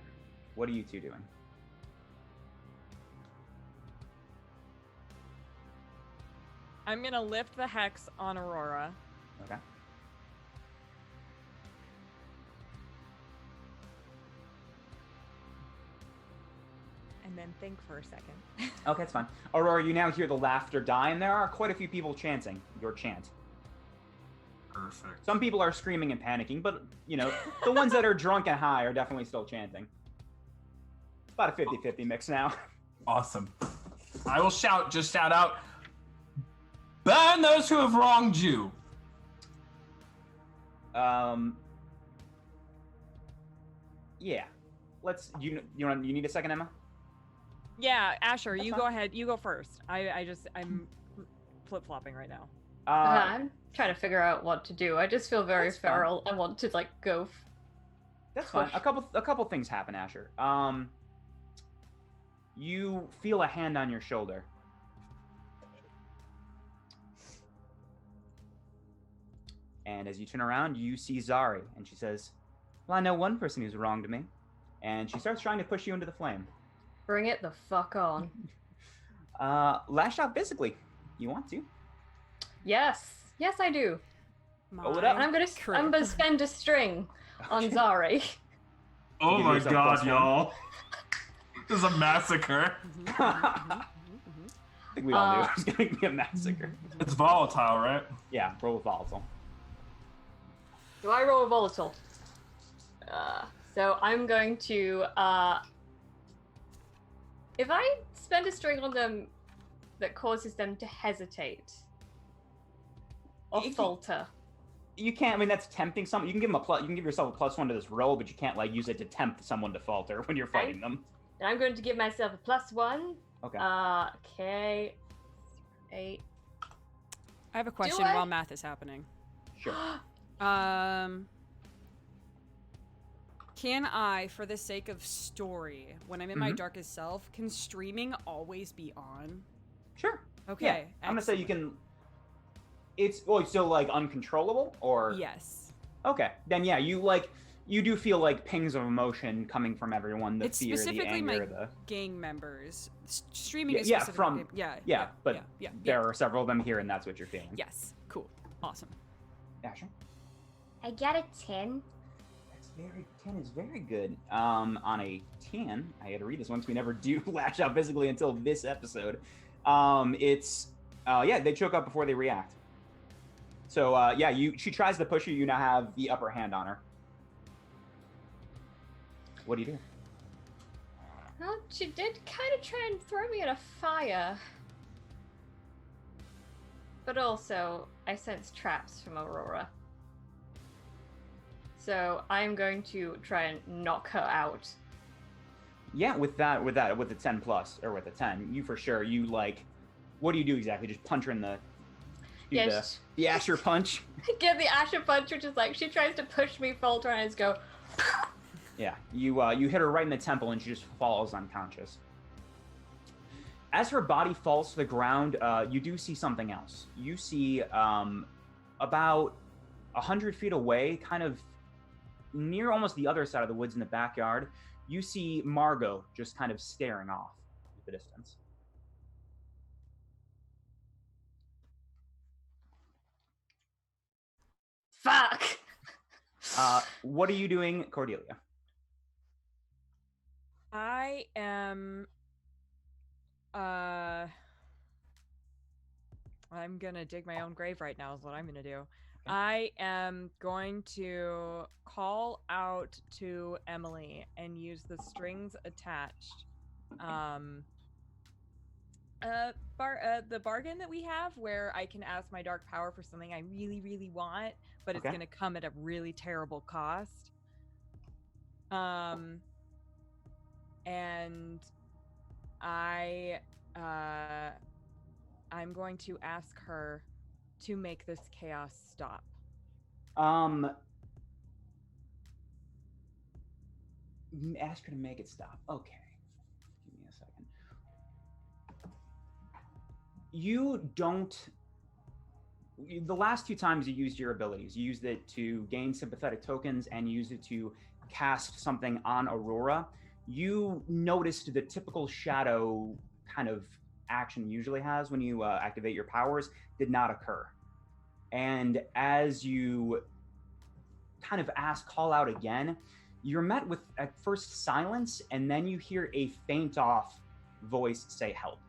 [SPEAKER 1] what are you two doing?
[SPEAKER 6] I'm gonna lift the hex on Aurora.
[SPEAKER 1] Okay.
[SPEAKER 6] And then think for a second.
[SPEAKER 1] Okay, it's fine. Aurora, you now hear the laughter die, and there are quite a few people chanting your chant.
[SPEAKER 4] Perfect.
[SPEAKER 1] Some people are screaming and panicking, but, you know, the ones that are drunk and high are definitely still chanting. It's about a 50-50 mix now.
[SPEAKER 4] Awesome. I will shout out, burn those who have wronged you.
[SPEAKER 1] Yeah. Let's, you need a second, Emma?
[SPEAKER 6] Yeah, Asher,
[SPEAKER 1] That's
[SPEAKER 6] you
[SPEAKER 1] fine.
[SPEAKER 6] go ahead. You go first. I'm flip-flopping right now.
[SPEAKER 5] I'm trying to figure out what to do. I just feel very
[SPEAKER 1] That's fine.
[SPEAKER 5] feral. I want to like go.
[SPEAKER 1] That's fine.
[SPEAKER 5] Push.
[SPEAKER 1] A couple things happen, Asher. You feel a hand on your shoulder. And as you turn around, you see Zari, and she says, well, I know one person who's wronged me. And she starts trying to push you into the flame.
[SPEAKER 5] Bring it the fuck on.
[SPEAKER 1] Lash out physically. You want to?
[SPEAKER 5] Yes, I do.
[SPEAKER 1] Roll it up.
[SPEAKER 5] And I'm gonna spend a string on
[SPEAKER 1] Okay.
[SPEAKER 5] Zari.
[SPEAKER 4] Oh
[SPEAKER 1] Give
[SPEAKER 4] my
[SPEAKER 1] yourself
[SPEAKER 4] god,
[SPEAKER 1] +1.
[SPEAKER 4] y'all. This is a massacre.
[SPEAKER 1] I think we all knew it was going to be a massacre.
[SPEAKER 4] It's volatile, right?
[SPEAKER 1] Yeah, roll with volatile.
[SPEAKER 5] Do I roll a volatile? So I'm going to, if I spend a string on them that causes them to hesitate or
[SPEAKER 1] If you-
[SPEAKER 5] falter.
[SPEAKER 1] You can't. I mean, that's tempting someone. You can give them you can give yourself a +1 to this roll, but you can't like use it to tempt someone to falter when you're fighting them.
[SPEAKER 5] And I'm going to give myself a +1.
[SPEAKER 1] Okay.
[SPEAKER 5] Okay. 8.
[SPEAKER 2] I have a question
[SPEAKER 5] I?
[SPEAKER 2] while math is happening.
[SPEAKER 1] Sure.
[SPEAKER 2] Can I, for the sake of story, when I'm in my
[SPEAKER 1] Mhm.
[SPEAKER 2] darkest self, can streaming always be on?
[SPEAKER 1] Sure.
[SPEAKER 2] Okay.
[SPEAKER 1] Yeah. I'm gonna say you can. It's still like uncontrollable, or
[SPEAKER 2] Yes.
[SPEAKER 1] okay. Then yeah, you do feel like pings of emotion coming from everyone. The
[SPEAKER 2] It's
[SPEAKER 1] fear, the
[SPEAKER 2] specifically
[SPEAKER 1] anger,
[SPEAKER 2] my
[SPEAKER 1] the
[SPEAKER 2] gang members. Streaming
[SPEAKER 1] Yeah,
[SPEAKER 2] is
[SPEAKER 1] yeah,
[SPEAKER 2] specifically
[SPEAKER 1] from-
[SPEAKER 2] yeah.
[SPEAKER 1] yeah. But
[SPEAKER 2] yeah.
[SPEAKER 1] there are several of them here, and that's what you're feeling.
[SPEAKER 2] Yes. Cool. Awesome.
[SPEAKER 1] Asher.
[SPEAKER 5] I got a 10.
[SPEAKER 1] 10 is very good. On a 10, I had to read this once. We never do lash out physically until this episode. It's Yeah, they choke up before they react. So yeah, she tries to push you. You now have the upper hand on her. What do you do?
[SPEAKER 5] Well, she did kind of try and throw me in a fire. But also, I sense traps from Aurora. So I'm going to try and knock her out.
[SPEAKER 1] Yeah, with the 10 plus, or with the 10, you for sure, you like, what do you do exactly? Just punch her in the, the Asher punch?
[SPEAKER 5] Give the Asher punch, which is like, she tries to push me, falter, and I just go,
[SPEAKER 1] Yeah, you hit her right in the temple and she just falls unconscious. As her body falls to the ground, you do see something else. You see about 100 feet away, kind of near almost the other side of the woods in the backyard, you see Margot just kind of staring off at the distance.
[SPEAKER 5] fuck!
[SPEAKER 1] What are you doing, Cordelia?
[SPEAKER 6] I am I'm gonna dig my own grave right now is what I'm gonna do.
[SPEAKER 1] Okay.
[SPEAKER 6] I am going to call out to Emily and use the strings attached. The bargain that we have where I can ask my dark power for something I really, really want, but it's
[SPEAKER 1] Okay.
[SPEAKER 6] gonna come at a really terrible cost. And I'm going to ask her to make this chaos stop.
[SPEAKER 1] Ask her to make it stop. Okay. Give me a second. You don't... The last two times you used your abilities, you used it to gain sympathetic tokens and you used it to cast something on Aurora. You noticed the typical shadow kind of action usually has when you activate your powers did not occur. And as you kind of call out again, you're met with at first silence, and then you hear a faint off voice say help.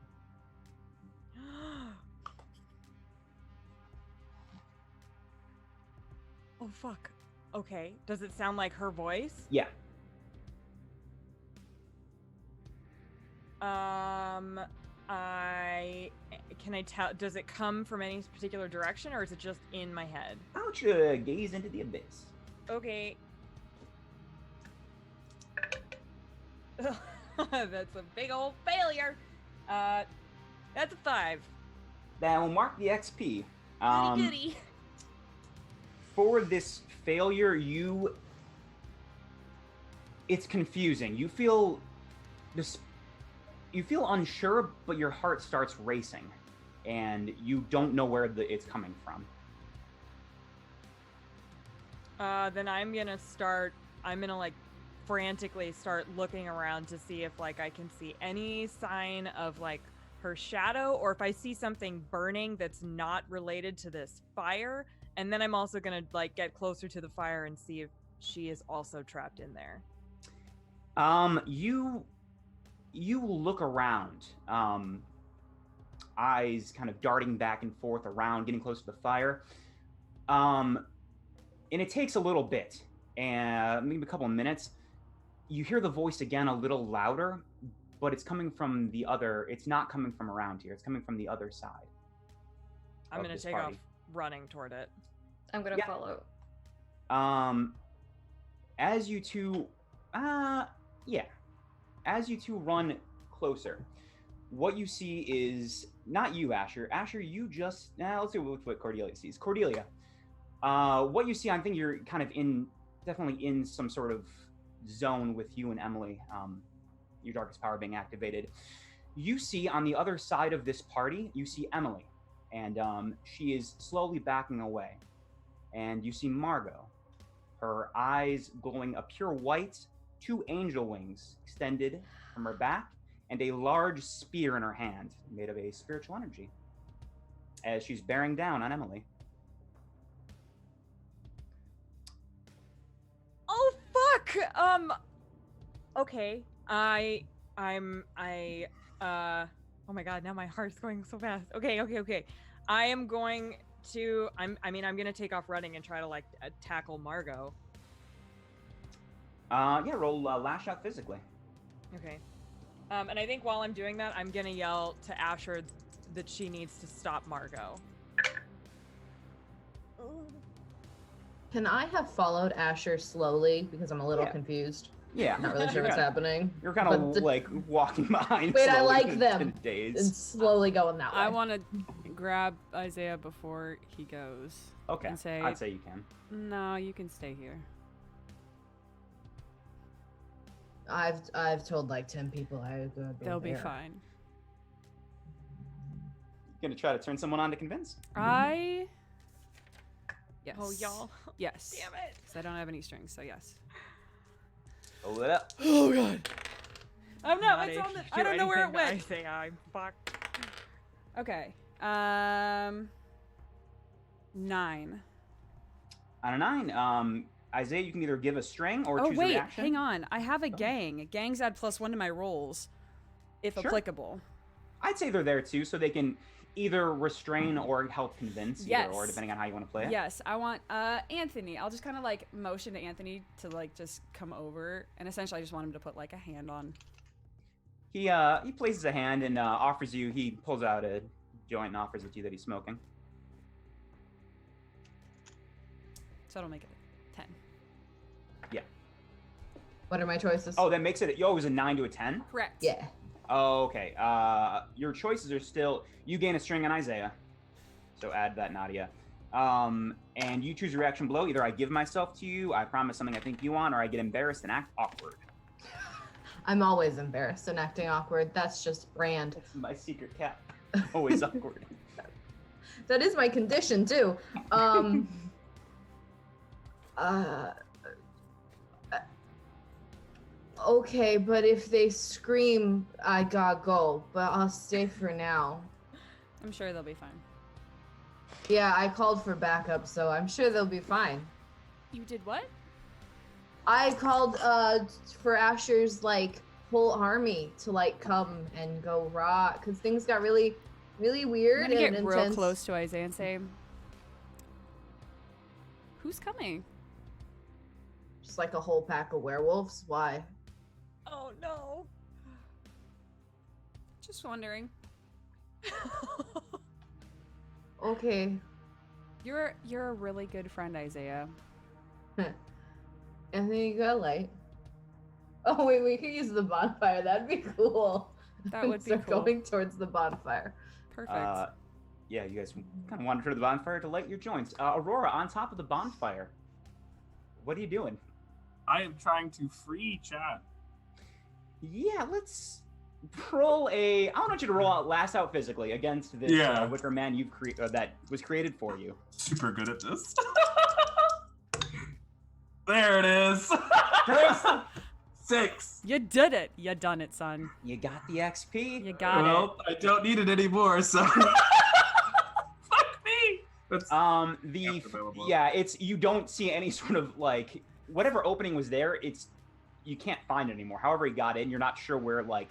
[SPEAKER 6] Oh, fuck. Okay. Does it sound like her voice?
[SPEAKER 1] Yeah.
[SPEAKER 6] Can I tell, does it come from any particular direction or is it just in my head?
[SPEAKER 1] Why don't you gaze into the abyss?
[SPEAKER 6] Okay. That's a big old failure. That's a 5.
[SPEAKER 1] That will mark the XP.
[SPEAKER 6] Goody goody.
[SPEAKER 1] For this failure, it's confusing. You feel unsure, but your heart starts racing, and you don't know where it's coming from.
[SPEAKER 6] Then I'm gonna like frantically start looking around to see if like I can see any sign of like her shadow, or if I see something burning that's not related to this fire. And then I'm also gonna like get closer to the fire and see if she is also trapped in there.
[SPEAKER 1] You look around, eyes kind of darting back and forth around, getting close to the fire. And it takes a little bit, and maybe a couple of minutes. You hear the voice again a little louder, but it's coming from the other. It's not coming from around here. It's coming from the other side.
[SPEAKER 6] I'm gonna take off running toward it.
[SPEAKER 5] I'm gonna follow.
[SPEAKER 1] As you two, as you two run closer, what you see is not you, Asher. Asher, you just let's see what Cordelia sees. Cordelia, what you see, I think you're kind of definitely in some sort of zone with you and Emily. Your darkest power being activated. You see on the other side of this party, you see Emily, and she is slowly backing away. And you see Margot, her eyes glowing a pure white, 2 angel wings extended from her back, and a large spear in her hand made of a spiritual energy, as she's bearing down on Emily.
[SPEAKER 6] Oh fuck! Okay. Oh my god, now my heart's going so fast. Okay. I am going to I'm gonna take off running and try to like tackle Margot.
[SPEAKER 1] Yeah, roll lash out physically.
[SPEAKER 6] Okay. And I think while I'm doing that, I'm gonna yell to Asher that she needs to stop Margot.
[SPEAKER 3] Can I have followed Asher slowly because I'm a little
[SPEAKER 1] Yeah.
[SPEAKER 3] confused?
[SPEAKER 1] Yeah.
[SPEAKER 3] Not really sure what's happening.
[SPEAKER 1] You're kind
[SPEAKER 3] But
[SPEAKER 1] of
[SPEAKER 3] the-
[SPEAKER 1] like walking behind.
[SPEAKER 3] Wait, I
[SPEAKER 1] slowly
[SPEAKER 3] like
[SPEAKER 1] in
[SPEAKER 3] them.
[SPEAKER 1] Days.
[SPEAKER 3] And slowly going that way.
[SPEAKER 2] I want to grab Isaiah before he goes.
[SPEAKER 1] Okay,
[SPEAKER 2] And say,
[SPEAKER 1] I'd say you can.
[SPEAKER 2] no, you can stay here.
[SPEAKER 3] I've told like 10 people I would go.
[SPEAKER 2] They'll be
[SPEAKER 3] there.
[SPEAKER 2] fine.
[SPEAKER 1] Gonna try to turn someone on to convince?
[SPEAKER 2] Yes.
[SPEAKER 6] Oh y'all.
[SPEAKER 2] Yes.
[SPEAKER 6] Damn it.
[SPEAKER 2] Because I don't have any strings, so yes.
[SPEAKER 1] Hold it up.
[SPEAKER 2] Oh god. Oh no,
[SPEAKER 6] Not
[SPEAKER 2] it's
[SPEAKER 6] able
[SPEAKER 2] on the.
[SPEAKER 6] to
[SPEAKER 2] I
[SPEAKER 6] do
[SPEAKER 2] don't know where it
[SPEAKER 6] anything to
[SPEAKER 2] went.
[SPEAKER 6] Isaiah, I'm fucked.
[SPEAKER 2] Okay. 9.
[SPEAKER 1] On a 9, Isaiah, you can either give a string or
[SPEAKER 2] Oh
[SPEAKER 1] choose a
[SPEAKER 2] wait,
[SPEAKER 1] reaction.
[SPEAKER 2] hang on. I have a gang. Gangs add +1 to my rolls, if
[SPEAKER 1] Sure.
[SPEAKER 2] applicable.
[SPEAKER 1] I'd say they're there too, so they can either restrain or help convince, either or,
[SPEAKER 2] Yes.
[SPEAKER 1] depending on how you want to play it.
[SPEAKER 2] Yes, I want Anthony. I'll just kind of like motion to Anthony to like just come over, and essentially I just want him to put like a hand on.
[SPEAKER 1] He places a hand and offers you. He pulls out a joint and offers it to you that he's smoking.
[SPEAKER 2] So it'll make it a 10.
[SPEAKER 3] What are my choices?
[SPEAKER 1] Oh, that makes it. It was a 9 to a 10.
[SPEAKER 2] Correct.
[SPEAKER 3] yeah.
[SPEAKER 1] Oh, okay. Your choices are still. You gain a string on Isaiah, so add that, Nadia. And you choose a reaction below. Either I give myself to you, I promise something I think you want, or I get embarrassed and act awkward.
[SPEAKER 3] I'm always embarrassed and acting awkward. That's just brand.
[SPEAKER 1] It's my secret cat. Always awkward.
[SPEAKER 3] That is my condition too. Okay, but if they scream, I gotta go. But I'll stay for now.
[SPEAKER 2] I'm sure they'll be fine.
[SPEAKER 3] Yeah, I called for backup, so I'm sure they'll be fine.
[SPEAKER 2] You did what?
[SPEAKER 3] I called for Asher's like whole army to like come and go raw because things got really
[SPEAKER 2] I'm
[SPEAKER 3] weird
[SPEAKER 2] gonna
[SPEAKER 3] and
[SPEAKER 2] get real
[SPEAKER 3] intense.
[SPEAKER 2] close to Isaiah and say, "Who's coming?"
[SPEAKER 3] Just like a whole pack of werewolves. Why?
[SPEAKER 6] Oh no.
[SPEAKER 2] Just wondering.
[SPEAKER 3] Okay.
[SPEAKER 2] You're a really good friend, Isaiah.
[SPEAKER 3] Anthony, you got a light. Oh wait, we could use the bonfire. That'd be cool.
[SPEAKER 2] That would be
[SPEAKER 3] Start
[SPEAKER 2] cool.
[SPEAKER 3] going towards the bonfire.
[SPEAKER 2] Perfect.
[SPEAKER 1] Yeah, you guys kind of wander to the bonfire to light your joints. Aurora, on top of the bonfire, what are you doing?
[SPEAKER 4] I am trying to free Chad.
[SPEAKER 1] Yeah, let's roll a. I want you to roll out last out physically against this
[SPEAKER 4] Yeah.
[SPEAKER 1] Wicker Man you've that was created for you.
[SPEAKER 4] Super good at this. There it is. 6.
[SPEAKER 2] You did it. You done it, son.
[SPEAKER 1] You got the XP.
[SPEAKER 2] You got
[SPEAKER 4] Well, I don't need it anymore, so fuck me. That's
[SPEAKER 1] The
[SPEAKER 4] available.
[SPEAKER 1] yeah, it's you don't see any sort of like whatever opening was there. It's you can't find it anymore. However, he got in, you're not sure where like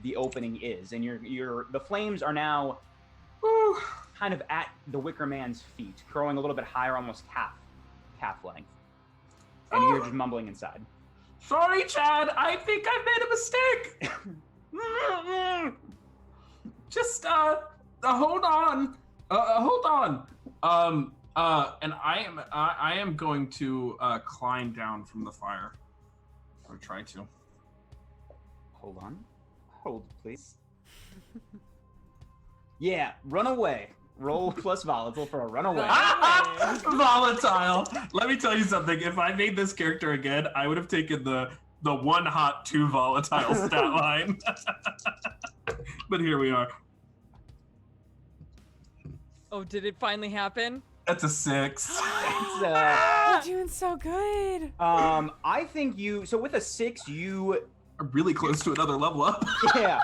[SPEAKER 1] the opening is, and the flames are now kind of at the Wicker Man's feet, growing a little bit higher, almost calf length, and you're just mumbling inside.
[SPEAKER 4] Sorry, Chad. I think I made a mistake. Just hold on. Hold on. And I am going to climb down from the fire, or try to.
[SPEAKER 1] Hold on. Hold, please. Yeah, run away. Roll plus volatile for a runaway.
[SPEAKER 4] Volatile. Let me tell you something. If I made this character again, I would have taken the 1 hot 2 volatile stat line. But here we are.
[SPEAKER 6] Oh, did it finally happen?
[SPEAKER 4] That's a 6.
[SPEAKER 1] It's,
[SPEAKER 2] You're doing so good.
[SPEAKER 1] I think so with a 6, you
[SPEAKER 4] I'm really close to another level up.
[SPEAKER 1] yeah.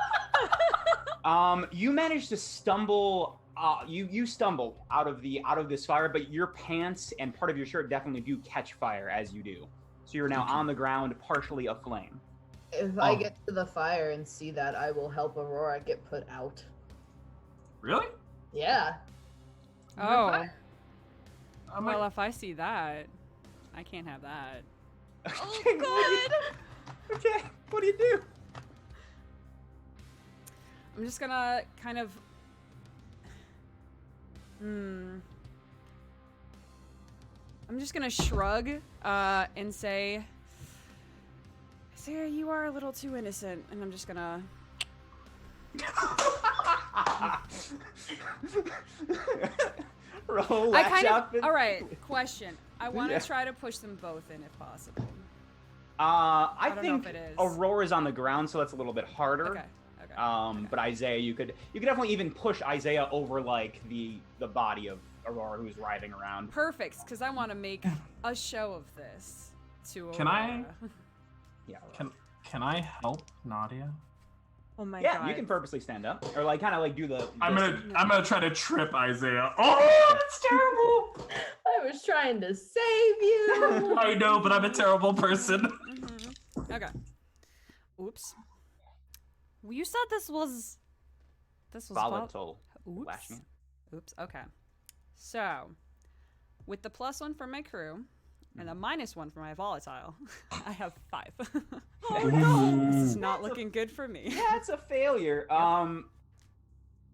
[SPEAKER 1] You managed to stumble. You stumble out of this fire, but your pants and part of your shirt definitely do catch fire as you do. So you're now on the ground, partially aflame.
[SPEAKER 3] If I
[SPEAKER 4] Oh.
[SPEAKER 3] get to the fire and see that, I will help Aurora get put out.
[SPEAKER 4] Really?
[SPEAKER 3] Yeah.
[SPEAKER 2] Oh,
[SPEAKER 4] I'm
[SPEAKER 2] well,
[SPEAKER 4] like,
[SPEAKER 2] if I see that, I can't have that.
[SPEAKER 1] Okay, okay, what do you do?
[SPEAKER 2] I'm just gonna kind of. I'm just gonna shrug and say, Sarah, you are a little too innocent, and I'm just gonna.
[SPEAKER 1] Roll
[SPEAKER 2] I
[SPEAKER 1] lash
[SPEAKER 2] kind
[SPEAKER 1] out.
[SPEAKER 2] of. All right, question. I want to
[SPEAKER 1] Yeah.
[SPEAKER 2] try to push them both in if possible.
[SPEAKER 1] I
[SPEAKER 2] don't know
[SPEAKER 1] think
[SPEAKER 2] if it is.
[SPEAKER 1] Aurora's on the ground, so that's a little bit harder.
[SPEAKER 2] Okay. Okay.
[SPEAKER 1] But Isaiah, you could definitely even push Isaiah over like the body of Aurora who's writhing around.
[SPEAKER 2] Perfect, because I want to make a show of this to Aurora.
[SPEAKER 4] Can I-
[SPEAKER 1] Yeah. Aurora.
[SPEAKER 4] can I help Nadia?
[SPEAKER 6] Oh my
[SPEAKER 1] Yeah,
[SPEAKER 6] god.
[SPEAKER 1] you can purposely stand up, or like kind of like do the.
[SPEAKER 4] I'm
[SPEAKER 1] this-
[SPEAKER 4] gonna try to trip Isaiah. Oh, that's terrible.
[SPEAKER 3] I was trying to save you.
[SPEAKER 4] I know, but I'm a terrible person.
[SPEAKER 2] Mhm. Okay. Oops. Well, you said this was. This was
[SPEAKER 1] volatile.
[SPEAKER 2] Oops.
[SPEAKER 1] Lash me.
[SPEAKER 2] Oops. Okay. So, with the +1 for my crew and a -1 for my volatile, I have 5.
[SPEAKER 6] Oh no.
[SPEAKER 2] This is not looking good for me.
[SPEAKER 1] Yeah, it's a failure.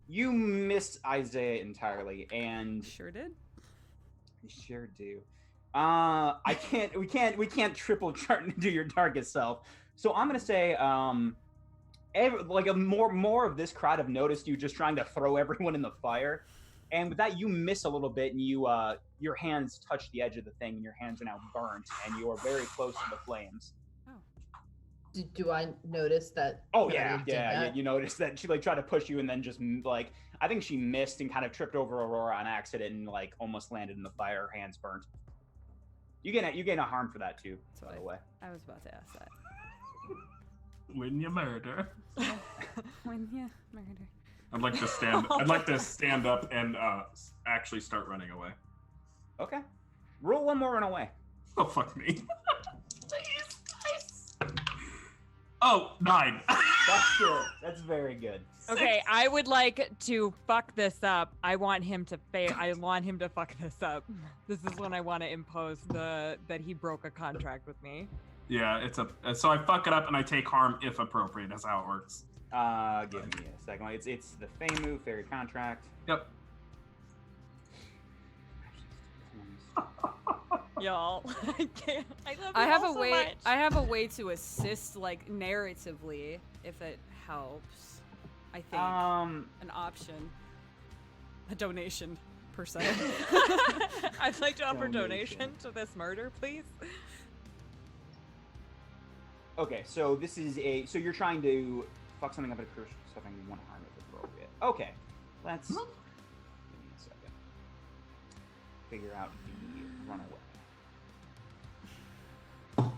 [SPEAKER 1] You missed Isaiah entirely, and
[SPEAKER 2] Sure did.
[SPEAKER 1] you sure do. I can't. We can't triple chart do your darkest self. So I'm gonna say, more of this crowd have noticed you just trying to throw everyone in the fire, and with that you miss a little bit, and your hands touch the edge of the thing, and your hands are now burnt, and you are very close to the flames.
[SPEAKER 3] Do I notice that?
[SPEAKER 1] Oh
[SPEAKER 3] Nadia
[SPEAKER 1] yeah,
[SPEAKER 3] did
[SPEAKER 1] yeah.
[SPEAKER 3] that?
[SPEAKER 1] You noticed that she like tried to push you, and then just like I think she missed and kind of tripped over Aurora on accident, and like almost landed in the fire. Her hands burnt. You gain a harm for that too,
[SPEAKER 2] So
[SPEAKER 1] by the way.
[SPEAKER 2] I was about to ask that.
[SPEAKER 4] When you murder.
[SPEAKER 2] When you murder.
[SPEAKER 4] I'd like to stand. I'd like to stand up and actually start running away.
[SPEAKER 1] Okay. Roll one more run away.
[SPEAKER 4] Oh fuck me. Please, please. Oh, 9.
[SPEAKER 1] That's good. That's very good.
[SPEAKER 6] Okay, I would like to fuck this up. I want him to fail. I want him to fuck this up. This is when I want to impose that he broke a contract with me.
[SPEAKER 4] Yeah, so I fuck it up and I take harm if appropriate. That's how it works.
[SPEAKER 1] Give me a second. It's the Fey move, Fairy Contract.
[SPEAKER 4] Yep.
[SPEAKER 6] Y'all, I can't. I love you
[SPEAKER 2] I have
[SPEAKER 6] all
[SPEAKER 2] a
[SPEAKER 6] so
[SPEAKER 2] way.
[SPEAKER 6] much.
[SPEAKER 2] I have a way to assist, like narratively, if it helps. I think an option, a donation, per se.
[SPEAKER 6] I'd like to offer
[SPEAKER 1] Donation.
[SPEAKER 6] donation to this murder, please.
[SPEAKER 1] Okay, so this is so you're trying to fuck something up at a crucial something you want to harm if appropriate. Okay, let's give me a second. Figure out the runaway.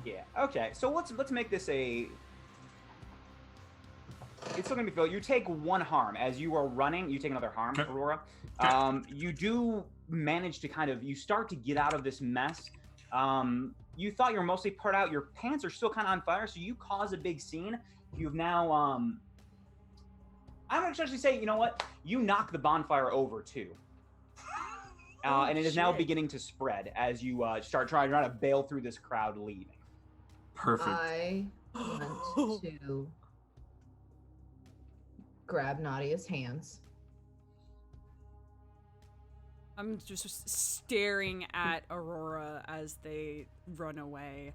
[SPEAKER 1] Yeah. Okay. So let's make this a. It's still gonna be Phil. You take 1 harm as you are running. You take another harm,
[SPEAKER 4] Okay.
[SPEAKER 1] Aurora. You do manage to you start to get out of this mess. You thought you were mostly put out. Your pants are still kind of on fire, so you cause a big scene. You've now. I'm gonna actually say, you know what? You knock the bonfire over too. And it is now
[SPEAKER 6] shit.
[SPEAKER 1] beginning to spread as you start trying to bail through this crowd leaving.
[SPEAKER 4] Perfect.
[SPEAKER 3] I want to grab Nadia's hands.
[SPEAKER 2] I'm just staring at Aurora as they run away.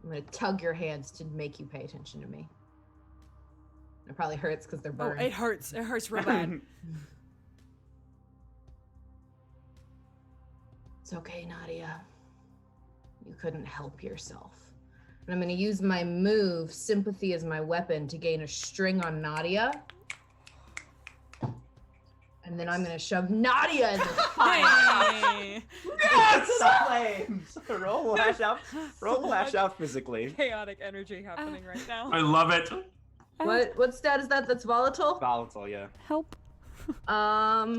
[SPEAKER 3] I'm gonna tug your hands to make you pay attention to me. It probably hurts because they're
[SPEAKER 2] Oh,
[SPEAKER 3] burned.
[SPEAKER 2] it hurts. It hurts real bad.
[SPEAKER 3] It's okay, Nadia. You couldn't help yourself. And I'm going to use my move, Sympathy, as my weapon to gain a string on Nadia. And then I'm going to shove Nadia in the fire.
[SPEAKER 2] Hey.
[SPEAKER 1] Yes! The flames! Roll lash out. Roll
[SPEAKER 6] So
[SPEAKER 1] lash
[SPEAKER 6] much
[SPEAKER 1] out physically.
[SPEAKER 6] chaotic energy happening right now.
[SPEAKER 4] I love it.
[SPEAKER 3] What stat is that? That's volatile?
[SPEAKER 1] Volatile, yeah.
[SPEAKER 2] Help.
[SPEAKER 3] Oh,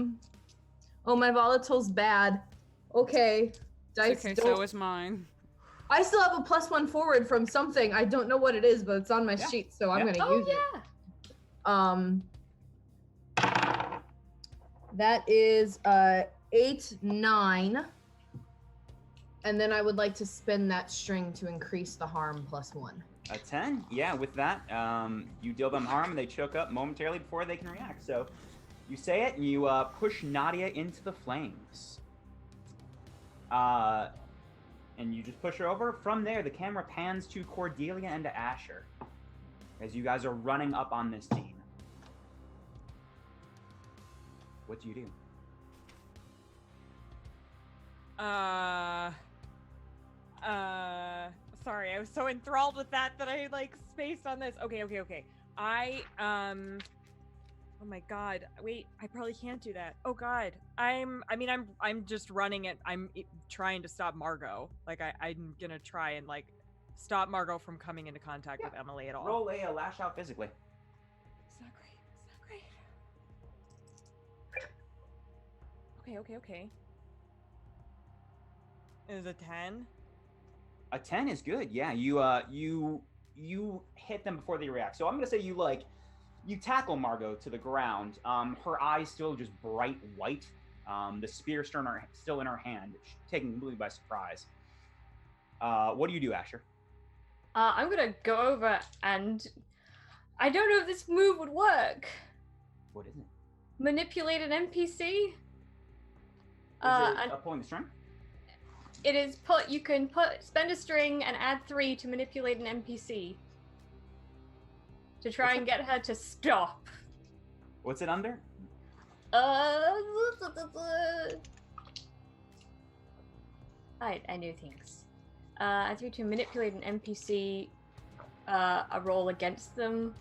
[SPEAKER 3] my volatile's bad. Okay. Dice
[SPEAKER 2] Okay,
[SPEAKER 3] don't...
[SPEAKER 2] so is mine.
[SPEAKER 3] I still have a +1 forward from something. I don't know what it is, but it's on my sheet, so I'm gonna use it. That is 8, 9. And then I would like to spin that string to increase the harm +1.
[SPEAKER 1] A 10? Yeah, with that, you deal them harm and they choke up momentarily before they can react. So you say it and you push Nadia into the flames. And you just push her over. From there, the camera pans to Cordelia and to Asher as you guys are running up on this team. What do you do?
[SPEAKER 6] Sorry, I was so enthralled with that I like spaced on this. Okay. Oh my god. Wait, I probably can't do that. Oh god. I'm just running it. I'm trying to stop Margot. Like I'm gonna try and like stop Margot from coming into contact with Emily at all.
[SPEAKER 1] Roll a lash out physically.
[SPEAKER 6] It's not great. Okay. Is it 10?
[SPEAKER 1] A 10 is good. Yeah, you hit them before they react. So I'm gonna say you tackle Margot to the ground. Her eyes still just bright white. The spear still in her hand, taking completely by surprise. What do you do, Asher?
[SPEAKER 5] I'm gonna go over and I don't know if this move would work.
[SPEAKER 1] What is it?
[SPEAKER 5] Manipulate an NPC.
[SPEAKER 1] Pulling the string?
[SPEAKER 5] It is you can spend a string and add 3 to manipulate an NPC. To try and get her to stop.
[SPEAKER 1] What's it under?
[SPEAKER 5] I knew things. Add 3 to manipulate an NPC. A roll against them.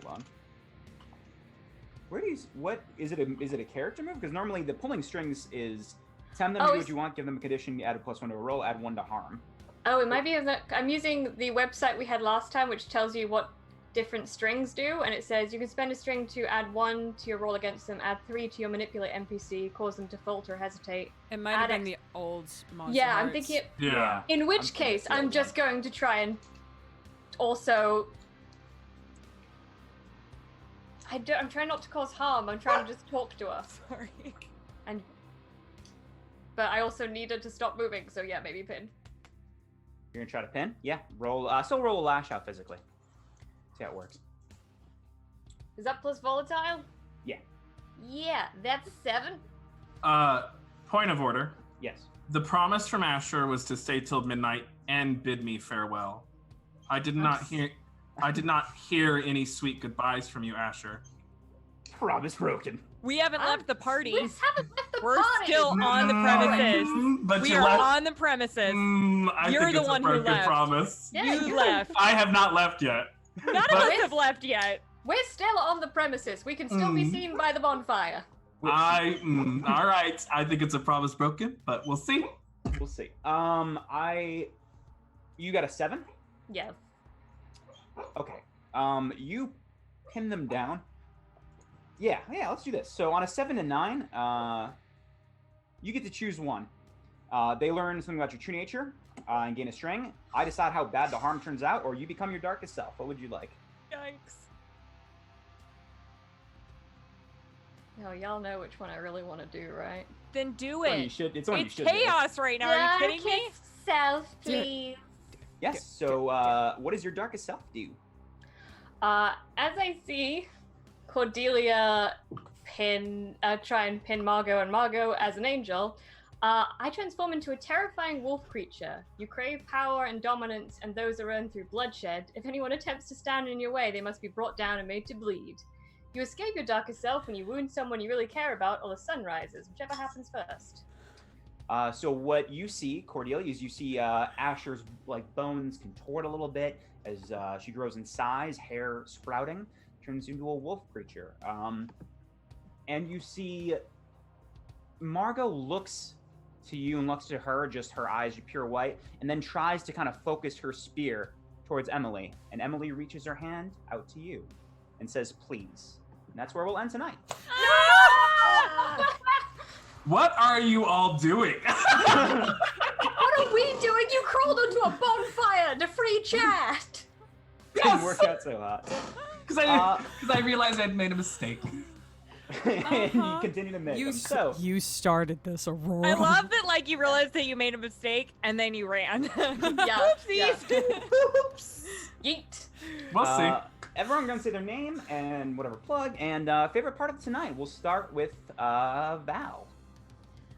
[SPEAKER 1] Hold on. What is it? Is it a character move? Because normally the pulling strings is tell them to do what you want, give them a condition, add a +1 to a roll, add 1 to harm.
[SPEAKER 5] Oh, it might be. I'm using the website we had last time, which tells you what different strings do, and it says you can spend a string to add 1 to your roll against them, add 3 to your manipulate NPC, cause them to falter or hesitate.
[SPEAKER 2] It might have been the old Monster
[SPEAKER 5] Yeah,
[SPEAKER 2] Hearts.
[SPEAKER 5] I'm thinking it.
[SPEAKER 4] Yeah.
[SPEAKER 5] In which case, I'm just going to try and also. I'm trying not to cause harm. I'm trying to just talk to her.
[SPEAKER 6] Sorry.
[SPEAKER 5] But I also needed to stop moving, so yeah, maybe pin.
[SPEAKER 1] You're gonna try to pin? Yeah. Roll. Still roll a lash out physically. See how it works.
[SPEAKER 5] Is that plus volatile?
[SPEAKER 1] Yeah.
[SPEAKER 5] Yeah, that's a 7.
[SPEAKER 4] Point of order.
[SPEAKER 1] Yes.
[SPEAKER 4] The promise from Asher was to stay till midnight and bid me farewell. I did not hear any sweet goodbyes from you, Asher.
[SPEAKER 1] Promise broken.
[SPEAKER 6] We haven't left the party.
[SPEAKER 5] We haven't left the
[SPEAKER 6] We're
[SPEAKER 5] party.
[SPEAKER 6] still on the premises.
[SPEAKER 4] But
[SPEAKER 6] We
[SPEAKER 4] you
[SPEAKER 6] are
[SPEAKER 4] left.
[SPEAKER 6] on the premises.
[SPEAKER 4] I
[SPEAKER 6] You're
[SPEAKER 4] think
[SPEAKER 6] the
[SPEAKER 4] it's
[SPEAKER 6] one
[SPEAKER 4] a
[SPEAKER 6] who
[SPEAKER 4] broken
[SPEAKER 6] left.
[SPEAKER 4] promise.
[SPEAKER 5] Yeah,
[SPEAKER 6] You left.
[SPEAKER 4] I have not left yet.
[SPEAKER 6] None of us have left yet.
[SPEAKER 5] We're still on the premises. We can still be seen by the bonfire.
[SPEAKER 4] All right. I think it's a promise broken, but we'll see.
[SPEAKER 1] We'll see. You got a 7?
[SPEAKER 5] Yeah.
[SPEAKER 1] Okay. You pin them down. Yeah, let's do this. So on a 7 and 9, you get to choose one. They learn something about your true nature and gain a string. I decide how bad the harm turns out, or you become your darkest self. What would you like?
[SPEAKER 6] Yikes.
[SPEAKER 5] Oh, y'all know which one I really want to do, right?
[SPEAKER 6] Then do
[SPEAKER 1] It's one you
[SPEAKER 6] it.
[SPEAKER 1] should. It's one you
[SPEAKER 6] It's
[SPEAKER 1] should do.
[SPEAKER 6] chaos right now. Are you kidding me?
[SPEAKER 5] Self, please.
[SPEAKER 1] Yes. So, what does your darkest self do?
[SPEAKER 5] As I see Cordelia try and pin Margot, and Margot as an angel, I transform into a terrifying wolf creature. You crave power and dominance, and those are earned through bloodshed. If anyone attempts to stand in your way, they must be brought down and made to bleed. You escape your darkest self when you wound someone you really care about, or the sun rises, whichever happens first.
[SPEAKER 1] So what you see, Cordelia, is you see Asher's bones contort a little bit as she grows in size, hair sprouting, turns into a wolf creature. And you see Margot looks to you and looks to her, just her eyes are pure white, and then tries to kind of focus her spear towards Emily. And Emily reaches her hand out to you and says, please. And that's where we'll end tonight.
[SPEAKER 4] What are you all doing?
[SPEAKER 5] What Yay, chat!
[SPEAKER 1] Didn't work out so hot.
[SPEAKER 4] Because I realized I'd made a mistake.
[SPEAKER 1] And you continue to make them. So,
[SPEAKER 2] you started this, Aurora.
[SPEAKER 6] I love that, like, you realized that you made a mistake and then you ran.
[SPEAKER 5] Yeah.
[SPEAKER 3] Oops.
[SPEAKER 5] Yeet.
[SPEAKER 4] We'll see.
[SPEAKER 1] Everyone gonna say their name and whatever plug. And favorite part of tonight. We'll start with Val.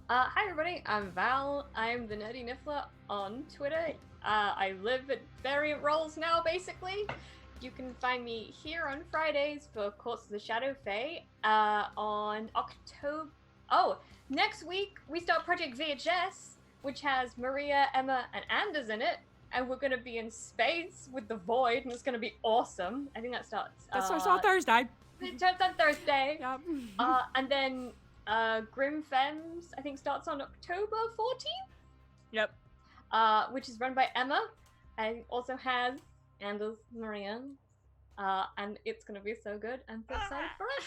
[SPEAKER 5] Hi everybody, I'm Val. I'm the Nerdy Niffler on Twitter. I live at Variant Roles now, basically. You can find me here on Fridays for Courts of the Shadow Fae. On October... Oh, next week we start Project VHS, which has Maria, Emma, and Anders in it. And we're going to be in space with the Void, and it's going to be awesome. I think that starts...
[SPEAKER 2] That starts on Thursday.
[SPEAKER 5] It starts on Thursday.
[SPEAKER 2] Yep.
[SPEAKER 5] And then Grim Femmes, I think, starts on October 14th.
[SPEAKER 6] Yep.
[SPEAKER 5] Which is run by Emma, and also has Anders, Maria, and it's gonna be so good. I'm so excited for it.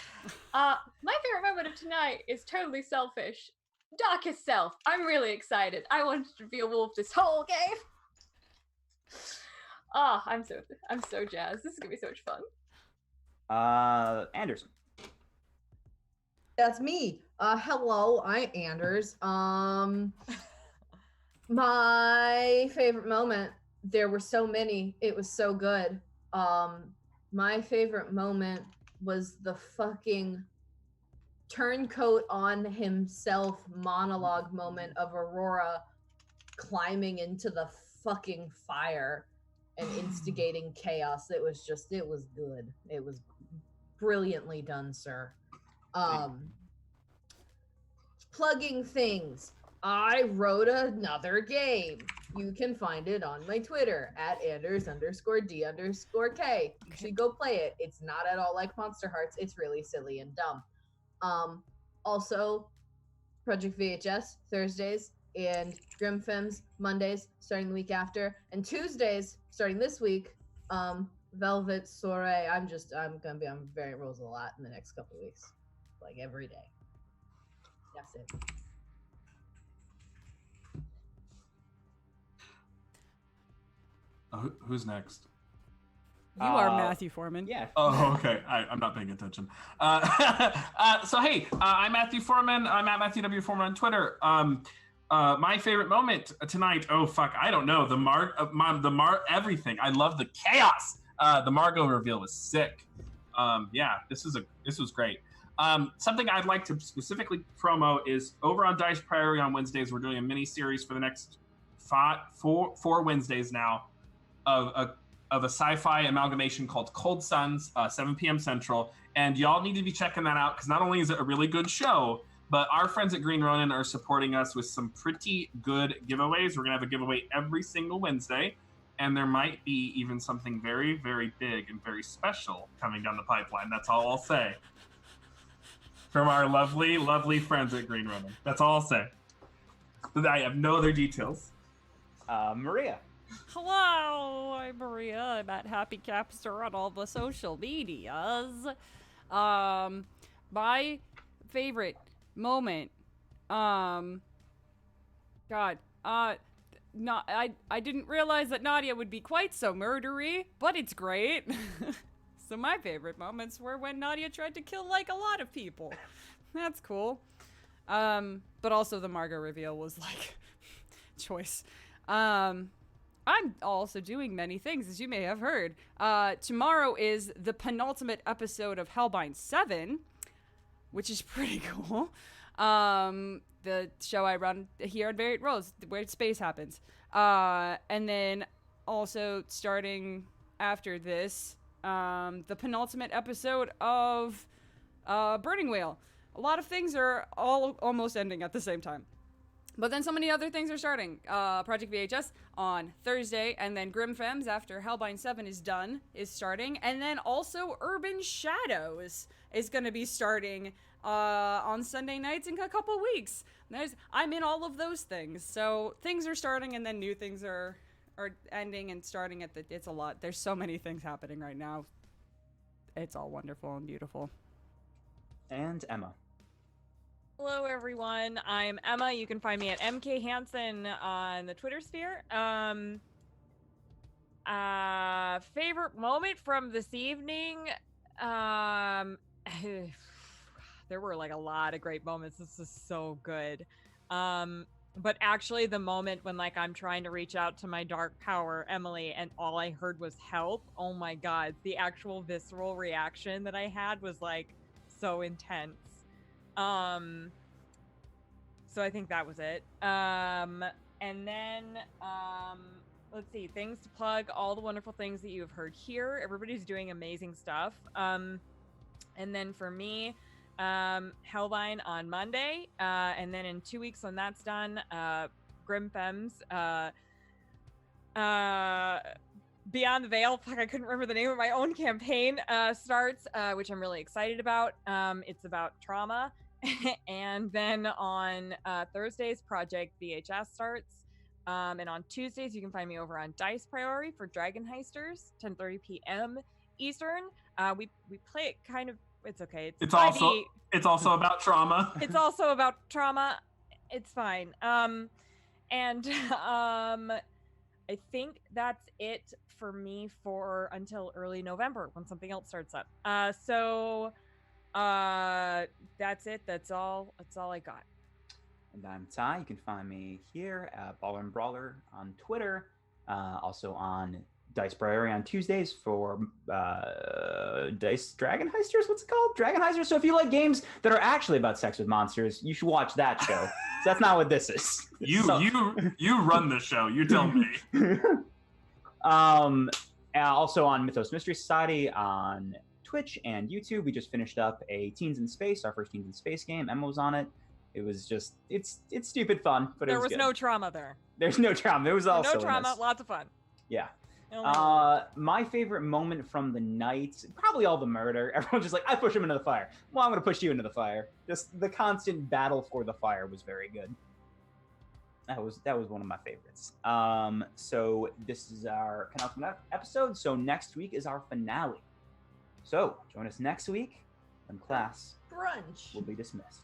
[SPEAKER 5] My favorite moment of tonight is totally selfish. Darkest Self. I'm really excited. I wanted to be a wolf this whole game. I'm so jazzed. This is gonna be so much fun.
[SPEAKER 1] Anderson.
[SPEAKER 3] That's me. Hello, I'm Anders. My favorite moment, there were so many. It was so good. My favorite moment was the fucking turncoat on himself monologue moment of Aurora climbing into the fucking fire and instigating chaos. It was good. It was brilliantly done, sir. Plugging things. I wrote another game. You can find it on my Twitter at Anders_D_K. You should go play it. It's not at all like Monster Hearts. It's really silly and dumb. Also, Project VHS Thursdays and Grim Femmes Mondays starting the week after, and Tuesdays starting this week. Velvet Soiree. I'm gonna be on Variant Roles a lot in the next couple weeks, like every day. That's it.
[SPEAKER 4] Who's next?
[SPEAKER 2] You are Matthew Foreman.
[SPEAKER 1] Yeah.
[SPEAKER 4] Oh, okay. I'm not paying attention. So hey, I'm Matthew Foreman. I'm at Matthew W. Foreman on Twitter. My favorite moment tonight. Oh fuck, I don't know. The everything. I love the chaos. The Margot reveal was sick. Yeah, this was great. Something I'd like to specifically promo is over on Dice Priory on Wednesdays. We're doing a mini series for the next four Wednesdays now of a sci-fi amalgamation called Cold Suns, 7 p.m. Central, and y'all need to be checking that out because not only is it a really good show, but our friends at Green Ronin are supporting us with some pretty good giveaways. We're gonna have a giveaway every single Wednesday, and there might be even something very, very big and very special coming down the pipeline. That's all I'll say. From our lovely, lovely friends at Green Ronin. That's all I'll say. I have no other details.
[SPEAKER 1] Maria.
[SPEAKER 2] Hello, I'm Maria. I'm at Happy Capster on all the social medias. My favorite moment, I didn't realize that Nadia would be quite so murdery, but it's great. So my favorite moments were when Nadia tried to kill, like, a lot of people. That's cool. But also the Margot reveal was, like, choice. I'm also doing many things, as you may have heard. Tomorrow is the penultimate episode of Hellbind 7, which is pretty cool. The show I run here on Variant Roles, where space happens. And then also starting after this, the penultimate episode of Burning Wheel. A lot of things are all almost ending at the same time. But then so many other things are starting. Project VHS on Thursday, and then Grim Femmes after Hellbind 7 is done, is starting. And then also Urban Shadows is going to be starting on Sunday nights in a couple weeks. I'm in all of those things. So things are starting, and then new things are ending and starting at it's a lot. There's so many things happening right now. It's all wonderful and beautiful.
[SPEAKER 1] And Emma.
[SPEAKER 6] Hello, everyone. I'm Emma. You can find me at MK Hansen on the Twitter sphere. Favorite moment from this evening? There were like a lot of great moments. This is so good. But actually the moment when like I'm trying to reach out to my dark power, Emily, and all I heard was help. Oh my God. The actual visceral reaction that I had was like so intense. So I think that was it. And then, let's see, things to plug, all the wonderful things that you have heard here. Everybody's doing amazing stuff. And then for me, Hellvine on Monday, and then in 2 weeks when that's done, Grim Femmes, Beyond the Veil, fuck, I couldn't remember the name of my own campaign, starts, which I'm really excited about. It's about trauma. And then on Thursdays, Project VHS starts. And on Tuesdays, you can find me over on Dice Priority for Dragon Heisters, 10:30 p.m. Eastern. We play it kind of. It's okay.
[SPEAKER 4] It's also about trauma.
[SPEAKER 6] It's also about trauma. It's fine. And I think that's it for me for until early November when something else starts up. So that's it. That's all I got.
[SPEAKER 1] And I'm Ty. You can find me here at Baller and Brawler on Twitter. Also on Dice Priory on Tuesdays for Dice Dragon Heisters. What's it called? Dragon Heisters. So if you like games that are actually about sex with monsters, you should watch that show. So that's not what this is.
[SPEAKER 4] You run the show. You tell me.
[SPEAKER 1] Also on Mythos Mystery Society on Twitch and YouTube. We just finished up a Teens in Space, our first Teens in Space game. Emma was on it. It was just, it's stupid fun, but
[SPEAKER 6] there
[SPEAKER 1] it was
[SPEAKER 6] good. No trauma there.
[SPEAKER 1] There's no trauma. There was also
[SPEAKER 6] no trauma, lots of fun.
[SPEAKER 1] Yeah. My favorite moment from the night, probably all the murder. Everyone's just like, I push him into the fire. Well, I'm going to push you into the fire. Just the constant battle for the fire was very good. That was one of my favorites. So this is our penultimate episode. So next week is our finale. So join us next week when class
[SPEAKER 3] Brunch
[SPEAKER 1] will be dismissed.